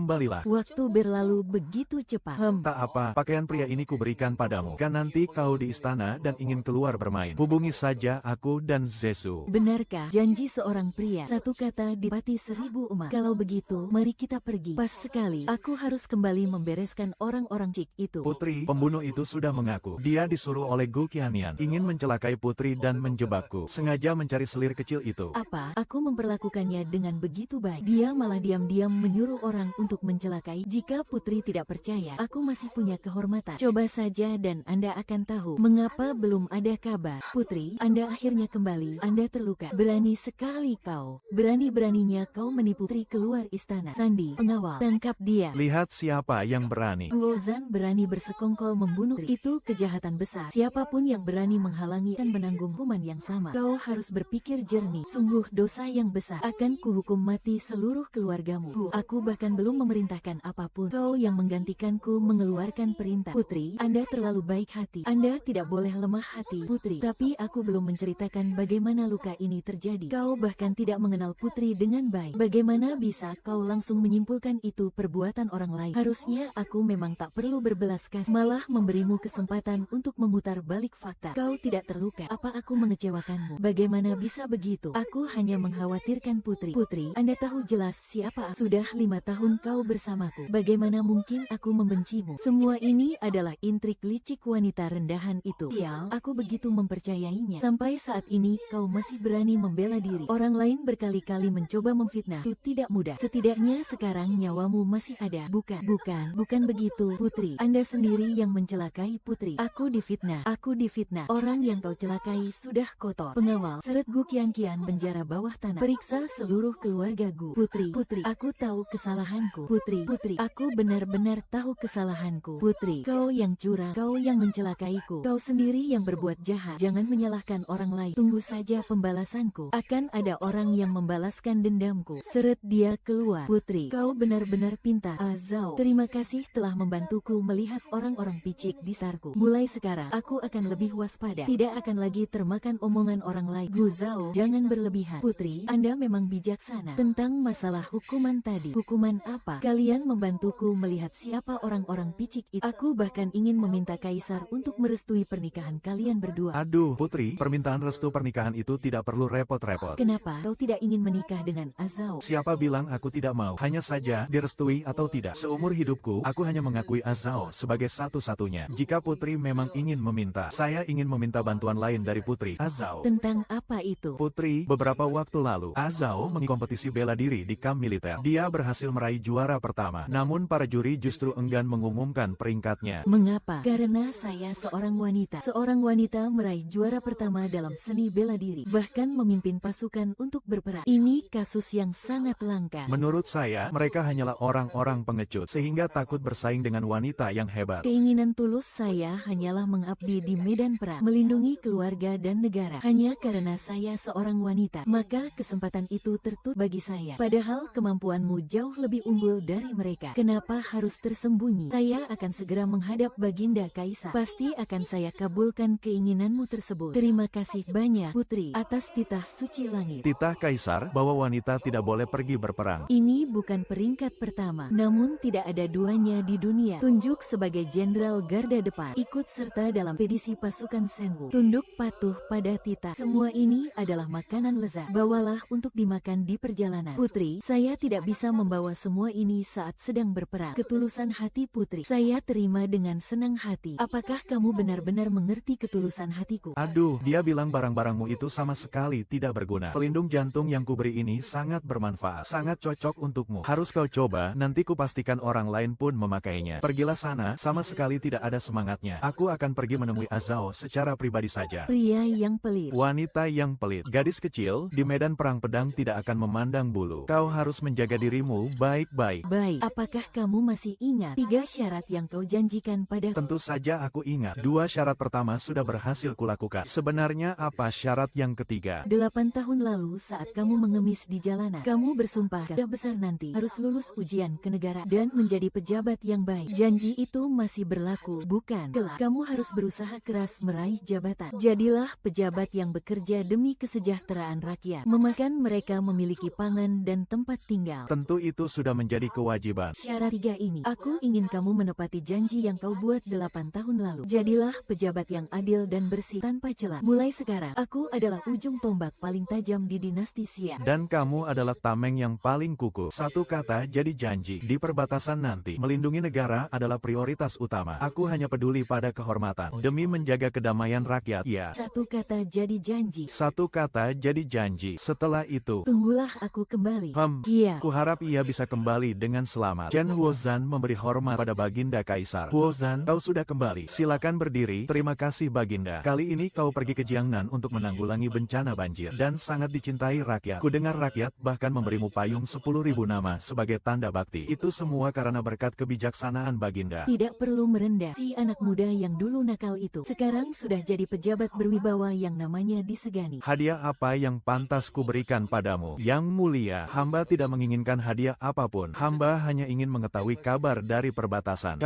Waktu berlalu begitu cepat. Tak apa, pakaian pria ini kuberikan padamu. Kan nanti kau di istana dan ingin keluar bermain. Hubungi saja aku dan Zesu. Benarkah janji seorang pria? Satu kata dipati 1000 emas. Kalau begitu, mari kita pergi. Pas sekali, aku harus kembali membereskan orang-orang cik itu. Putri, pembunuh itu sudah mengaku. Dia disuruh oleh Gu Qianqian, ingin mencelakai Putri dan menjebakku. Sengaja mencari selir kecil itu. Apa? Aku memperlakukannya dengan begitu baik. Dia malah diam-diam menyuruh orang untuk mencelakai. Jika Putri tidak percaya, aku masih punya kehormatan. Coba saja dan Anda akan tahu mengapa belum ada kabar. Putri, Anda akhirnya kembali. Anda terluka. Berani sekali kau. Berani-beraninya kau menipu Putri keluar istana. Sandi, pengawal, tangkap dia. Lihat siapa yang berani. Huozan berani bersekongkol membunuh. Itu kejahatan besar. Siapapun yang berani menghalangi akan menanggung hukuman yang sama. Kau harus berpikir jernih. Sungguh dosa yang besar. Akan kuhukum mati seluruh keluargamu. Aku bahkan belum memerintahkan apapun. Kau yang menggantikanku mengeluarkan perintah. Putri, Anda terlalu baik hati. Anda tidak boleh lemah hati, Putri. Tapi aku belum menceritakan bagaimana luka ini terjadi. Kau bahkan tidak mengenal Putri dengan baik. Bagaimana bisa kau langsung menyimpulkan itu perbuatan orang lain? Harusnya aku memang tak perlu berbelas kasih, malah memberimu kesempatan untuk memutar balik fakta. Kau tidak terluka. Apa aku mengecewakanmu? Bagaimana bisa begitu? Aku hanya mengkhawatirkan Putri. Putri, Anda tahu jelas siapa aku. Sudah 5 tahun kau bersamaku. Bagaimana mungkin aku membencimu? Semua ini adalah intrik licik wanita rendahan itu. Sial, aku begitu mempercayainya. Sampai saat ini kau masih berani membela diri. Orang lain berkali-kali mencoba memfitnah. Itu tidak mudah. Setidaknya sekarang nyawamu masih ada. Bukan begitu, Putri. Anda sendiri yang mencelakai Putri. Aku difitnah. Orang yang kau celakai sudah kotor. Pengawal, seret Gu Qianqian penjara bawah tanah. Periksa seluruh keluarga Gu. Putri, aku tahu kesalahanku. Putri, aku benar-benar tahu kesalahanku. Putri, kau yang curang. Kau yang mencelakaiku. Kau sendiri yang berbuat jahat. Jangan menyalahkan orang lain. Tunggu saja pembalasanku. Akan ada orang yang membalaskan dendamku. Seret dia keluar. Putri, kau benar-benar pintar. Zhao, terima kasih telah membantuku melihat orang-orang picik di sarku. Mulai sekarang, aku akan lebih waspada. Tidak akan lagi termakan omongan orang lain. Gu Zhao, jangan berlebihan. Putri, Anda memang bijaksana. Tentang masalah hukuman tadi. Hukuman apa? Kalian membantuku melihat siapa orang-orang picik itu. Aku bahkan ingin meminta Kaisar untuk merestui pernikahan kalian berdua. Aduh, Putri, permintaan restu pernikahan itu tidak perlu repot-repot. Kenapa kau tidak ingin menikah dengan Zhao? Siapa bilang aku tidak mau? Hanya saja direstui atau tidak. Seumur hidupku, aku hanya mengakui Zhao sebagai satu-satunya. Jika Putri memang ingin meminta, saya ingin meminta bantuan lain dari Putri. Zhao. Tentang apa itu? Putri, beberapa waktu lalu, Zhao mengikuti kompetisi bela diri di kamp militer. Dia berhasil meraih juara pertama. Namun para juri justru enggan mengumumkan peringkatnya. Mengapa? Karena saya seorang wanita. Seorang wanita meraih juara pertama dalam seni bela diri. Bahkan memimpin pasukan untuk berperang. Ini kasus yang sangat langka. Menurut saya, mereka hanyalah orang-orang pengecut, sehingga takut bersaing dengan wanita yang hebat. Keinginan tulus saya hanyalah mengabdi di medan perang, melindungi keluarga dan negara. Hanya karena saya seorang wanita, maka kesempatan itu tertutup bagi saya. Padahal kemampuanmu jauh lebih unggul dari mereka. Kenapa harus tersembunyi? Saya akan segera menghadap Baginda Kaisar. Pasti akan saya kabulkan keinginanmu tersebut. Terima kasih banyak, Putri, atas titah suci langit. Titah Kaisar bahwa wanita tidak boleh pergi berperang. Ini bukan peringkat pertama, namun tidak ada duanya di dunia. Tunjuk sebagai Jenderal Garda Depan. Ikut serta dalam pedisi pasukan Shenwu. Tunduk patuh pada titah. Semua ini adalah makanan lezat. Bawalah untuk dimakan di perjalanan. Putri, saya tidak bisa membawa semua ini saat sedang berperang. Ketulusan hati Putri, saya terima dengan senang hati. Apakah kamu benar-benar mengerti ketulusan hatiku? Aduh, dia bilang barang-barangmu itu sama sekali tidak berguna. Pelindung jantung yang kuberi ini sangat bermanfaat. Sangat cocok untukmu. Harus kau coba, nanti kupastikan orang lain pun memakainya. Pergilah sana, sama sekali tidak ada semangatnya. Aku akan pergi menemui Zhao secara pribadi saja. Pria yang pelit. Wanita yang pelit. Gadis kecil, di medan perang pedang tidak akan memandang bulu. Kau harus menjaga dirimu baik-baik. Baik, apakah kamu masih ingat 3 syarat yang kau janjikan pada? Tentu saja aku ingat. 2 syarat pertama sudah berhasil kulakukan. Sebenarnya apa syarat yang ketiga? 8 tahun lalu saat kamu mengemis di jalanan, kamu bersumpah sudah besar nanti harus lulus ujian kenegaraan dan menjadi pejabat yang baik. Janji itu masih berlaku, bukan? Kelak, kamu harus berusaha keras meraih jabatan. Jadilah pejabat yang bekerja demi kesejahteraan rakyat, memastikan mereka memiliki pangan dan tempat tinggal. Tentu itu sudah menjadi kewajiban. Syarat 3 ini, aku ingin kamu menepati janji yang kau buat 8 tahun lalu. Jadilah pejabat yang adil dan bersih tanpa celah. Mulai sekarang, aku adalah ujung tombak paling tajam di dinasti Xia. Dan kamu adalah tameng yang paling kukuh. Satu kata jadi janji. Di perbatasan nanti, melindungi negara adalah prioritas utama. Aku hanya peduli pada kehormatan. Demi menjaga kedamaian rakyat, ya. Satu kata jadi janji. Satu kata jadi janji. Setelah itu, Tunggulah aku kembali. Iya. Kuharap ia bisa kembali dengan selamat. Chen Huozan memberi hormat pada Baginda Kaisar. Huozan, kau sudah kembali. Silakan berdiri. Terima kasih Baginda. Kali ini kau pergi ke Jiangnan untuk menanggulangi bencana banjir. Dan sangat dicintai rakyat. Kudengar rakyat bahkan memberimu payung 10.000 nama sebagai tanda bakti. Itu semua karena berkat kebijaksanaan pelaksanaan Baginda. Tidak perlu merendah, si anak muda yang dulu nakal itu sekarang sudah jadi pejabat berwibawa yang namanya disegani. Hadiah apa yang pantas kuberikan padamu? Yang mulia, hamba tidak menginginkan hadiah apapun. Hamba hanya ingin mengetahui kabar dari perbatasan.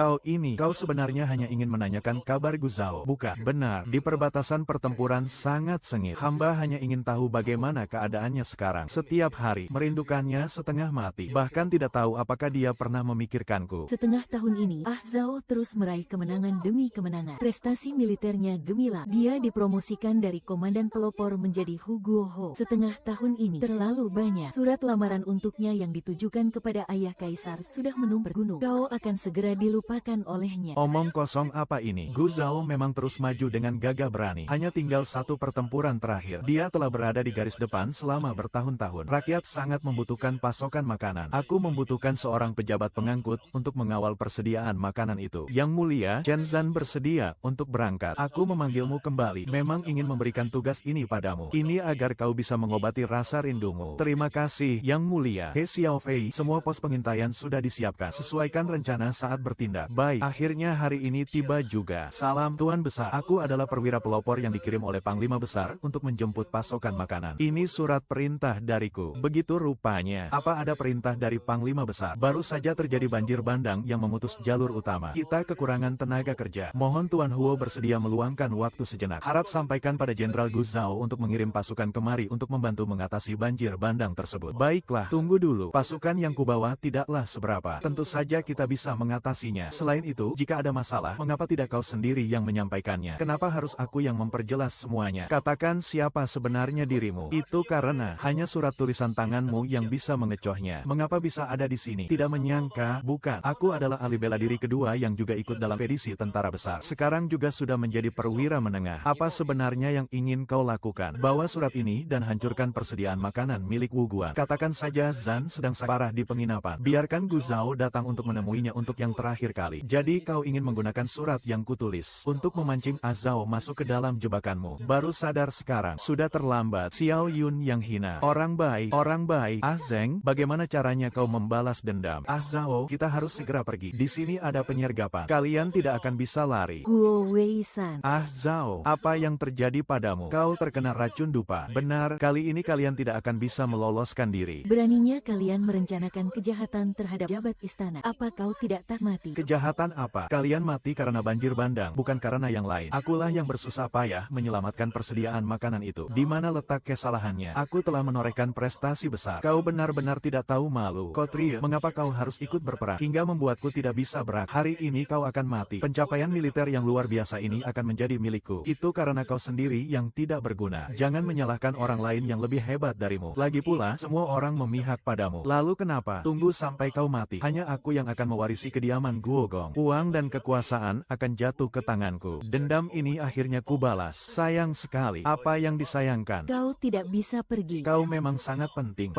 Kau sebenarnya hanya ingin menanyakan kabar Guzhou, bukan? Benar, di perbatasan pertempuran sangat sengit. Hamba hanya ingin tahu bagaimana keadaannya sekarang. Setiap hari, merindukannya setengah mati. Bahkan tidak tahu apakah dia pernah memikirkanku. Setengah tahun ini, Ah Zhao terus meraih kemenangan demi kemenangan. Prestasi militernya gemilang. Dia dipromosikan dari komandan pelopor menjadi Hu Guoho. Setengah tahun ini terlalu banyak. Surat lamaran untuknya yang ditujukan kepada ayah kaisar sudah menumpuk gunung. Kau akan segera dilupakan olehnya. Omong kosong apa ini? Guzhou memang terus maju dengan gagah berani. Hanya tinggal satu pertempuran terakhir. Dia telah berada di garis depan selama bertahun-tahun. Rakyat sangat membutuhkan pasokan makanan. Aku membutuhkan seorang pejabat pengangkut untuk mengawal persediaan makanan itu. Yang mulia, Chen Zan bersedia untuk berangkat. Aku memanggilmu kembali. Memang ingin memberikan tugas ini padamu. Ini agar kau bisa mengobati rasa rindumu. Terima kasih, Yang mulia. He Xiaofei, semua pos pengintaian sudah disiapkan. Sesuaikan rencana saat bertindak. Baik, akhirnya hari ini tiba juga. Salam, Tuan Besar. Aku adalah perwira pelopor yang dikirim oleh Panglima Besar untuk menjemput pasokan makanan. Ini surat perintah dariku. Begitu rupanya. Apa ada perintah dari Panglima Besar? Baru saja terjadi banjir bandang yang memutus jalur utama. Kita kekurangan tenaga kerja. Mohon Tuan Huo bersedia meluangkan waktu sejenak. Harap sampaikan pada Jenderal Guzhou untuk mengirim pasukan kemari untuk membantu mengatasi banjir bandang tersebut. Baiklah, tunggu dulu. Pasukan yang kubawa tidaklah seberapa. Tentu saja kita bisa mengatasinya. Selain itu, jika ada masalah, mengapa tidak kau sendiri yang menyampaikannya? Kenapa harus aku yang memperjelas semuanya? Katakan siapa sebenarnya dirimu. Itu karena hanya surat tulisan tanganmu yang bisa mengecohnya. Mengapa bisa ada di sini? Tidak menyangka, bukan. Aku adalah ahli bela diri kedua yang juga ikut dalam ekspedisi tentara besar. Sekarang juga sudah menjadi perwira menengah. Apa sebenarnya yang ingin kau lakukan? Bawa surat ini dan hancurkan persediaan makanan milik Wu Guan. Katakan saja Zan sedang parah di penginapan. Biarkan Guzhou datang untuk menemuinya untuk yang terakhir kali. Jadi kau ingin menggunakan surat yang kutulis untuk memancing Ah Zhao masuk ke dalam jebakanmu. Baru sadar sekarang. Sudah terlambat. Xiao Yun yang hina. Orang baik. Ah Zeng, bagaimana caranya kau membalas dendam? Ah Zhao, kita harus segera pergi. Di sini ada penyergapan. Kalian tidak akan bisa lari. Guo Wei-san. Ah Zhao, apa yang terjadi padamu? Kau terkena racun dupa. Benar, kali ini kalian tidak akan bisa meloloskan diri. Beraninya kalian merencanakan kejahatan terhadap jabat istana. Apa kau tidak tak mati? Kejahatan apa? Kalian mati karena banjir bandang, bukan karena yang lain. Akulah yang bersusah payah menyelamatkan persediaan makanan itu. Di mana letak kesalahannya? Aku telah menorehkan prestasi besar. Kau benar-benar tidak tahu malu. Ksatria, mengapa kau harus ikut berperang hingga membuatku tidak bisa berak? Hari ini kau akan mati. Pencapaian militer yang luar biasa ini akan menjadi milikku. Itu karena kau sendiri yang tidak berguna. Jangan menyalahkan orang lain yang lebih hebat darimu. Lagi pula, semua orang memihak padamu. Lalu kenapa? Tunggu sampai kau mati. Hanya aku yang akan mewarisi kediaman Guogong. Uang dan kekuasaan akan jatuh ke tanganku. Dendam ini akhirnya kubalas. Sayang sekali. Apa yang disayangkan? Kau tidak bisa pergi. Kau memang sangat penting.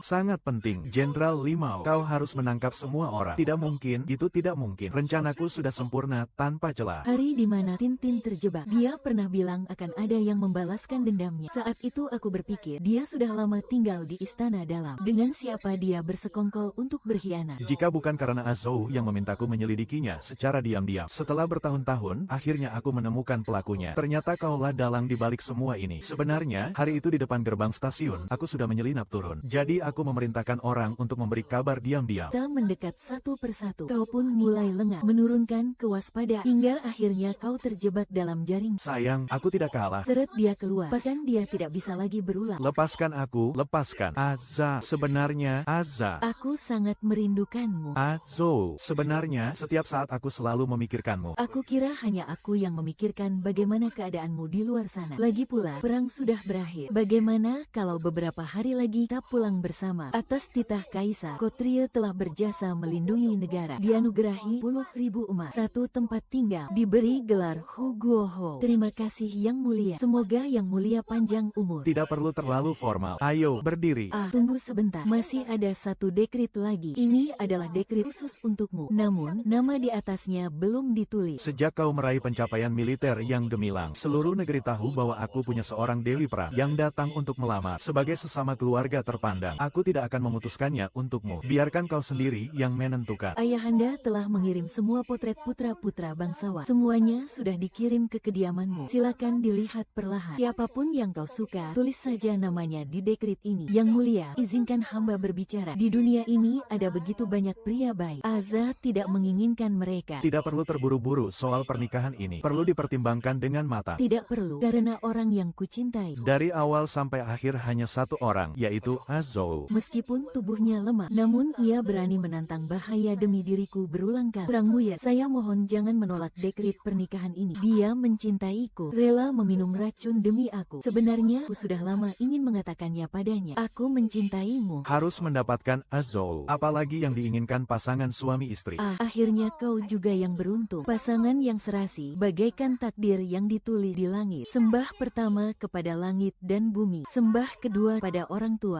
Sangat penting. Jenderal Limau, kau harus menangkap semua orang. Tidak mungkin, itu tidak mungkin. Rencanaku sudah sempurna tanpa celah. Hari di mana Tintin terjebak, dia pernah bilang akan ada yang membalaskan dendamnya. Saat itu aku berpikir, dia sudah lama tinggal di istana dalam. Dengan siapa dia bersekongkol untuk berkhianat? Jika bukan karena Ah Zhao yang memintaku menyelidikinya secara diam-diam. Setelah bertahun-tahun, akhirnya aku menemukan pelakunya. Ternyata kaulah dalang di balik semua ini. Sebenarnya, hari itu di depan gerbang stasiun, aku sudah menyelinap turun. Jadi aku memerintahkan orang untuk memberi kabar diam-diam. Kita mendekat satu persatu. Kau pun mulai lengah, menurunkan kewaspadaan, hingga akhirnya kau terjebak dalam jaring. Sayang, aku tidak kalah. Seret dia keluar. Pastikan dia tidak bisa lagi berulang. Lepaskan aku, lepaskan. Azza, sebenarnya, Azza. Aku sangat merindukanmu. Ah Zhao, sebenarnya, setiap saat aku selalu memikirkanmu. Aku kira hanya aku yang memikirkan bagaimana keadaanmu di luar sana. Lagi pula, perang sudah berakhir. Bagaimana kalau beberapa hari lagi kita pulang bersama? Atas titah Kaisar, Ksatria telah berjasa melindungi negara. Dianugerahi 10.000 emas, satu tempat tinggal, diberi gelar Hu Guoho. Terima kasih Yang Mulia. Semoga Yang Mulia panjang umur. Tidak perlu terlalu formal. Ayo, berdiri. Tunggu sebentar. Masih ada satu dekrit lagi. Ini adalah dekrit khusus untukmu. Namun, nama di atasnya belum ditulis. Sejak kau meraih pencapaian militer yang gemilang, seluruh negeri tahu bahwa aku punya seorang dewi perang yang datang untuk melamar. Sebagai sesama keluarga terpandang, aku tidak akan memutuskannya untukmu. Biarkan kau sendiri yang menentukan. ditentukan. Ayahanda telah mengirim semua potret putra-putra bangsawan. Semuanya sudah dikirim ke kediamanmu. Silakan dilihat perlahan. Siapapun yang kau suka, tulis saja namanya di dekrit ini. Yang mulia, izinkan hamba berbicara. Di dunia ini ada begitu banyak pria baik. Aza tidak menginginkan mereka. Tidak perlu terburu-buru soal pernikahan ini. Perlu dipertimbangkan dengan matang. Tidak perlu, karena orang yang kucintai. Dari awal sampai akhir hanya satu orang, yaitu Azou. Meskipun tubuhnya lemah, namun ia berani menantang bahaya demi diriku berulang kali. Perang Muya, saya mohon jangan menolak dekrit pernikahan ini. Dia mencintaiku, rela meminum racun demi aku. Sebenarnya aku sudah lama ingin mengatakannya padanya. Aku mencintaimu. Harus mendapatkan Azou. Apalagi yang diinginkan pasangan suami istri. Akhirnya kau juga yang beruntung. Pasangan yang serasi, bagaikan takdir yang ditulis di langit. Sembah pertama kepada langit dan bumi. Sembah kedua pada orang tua.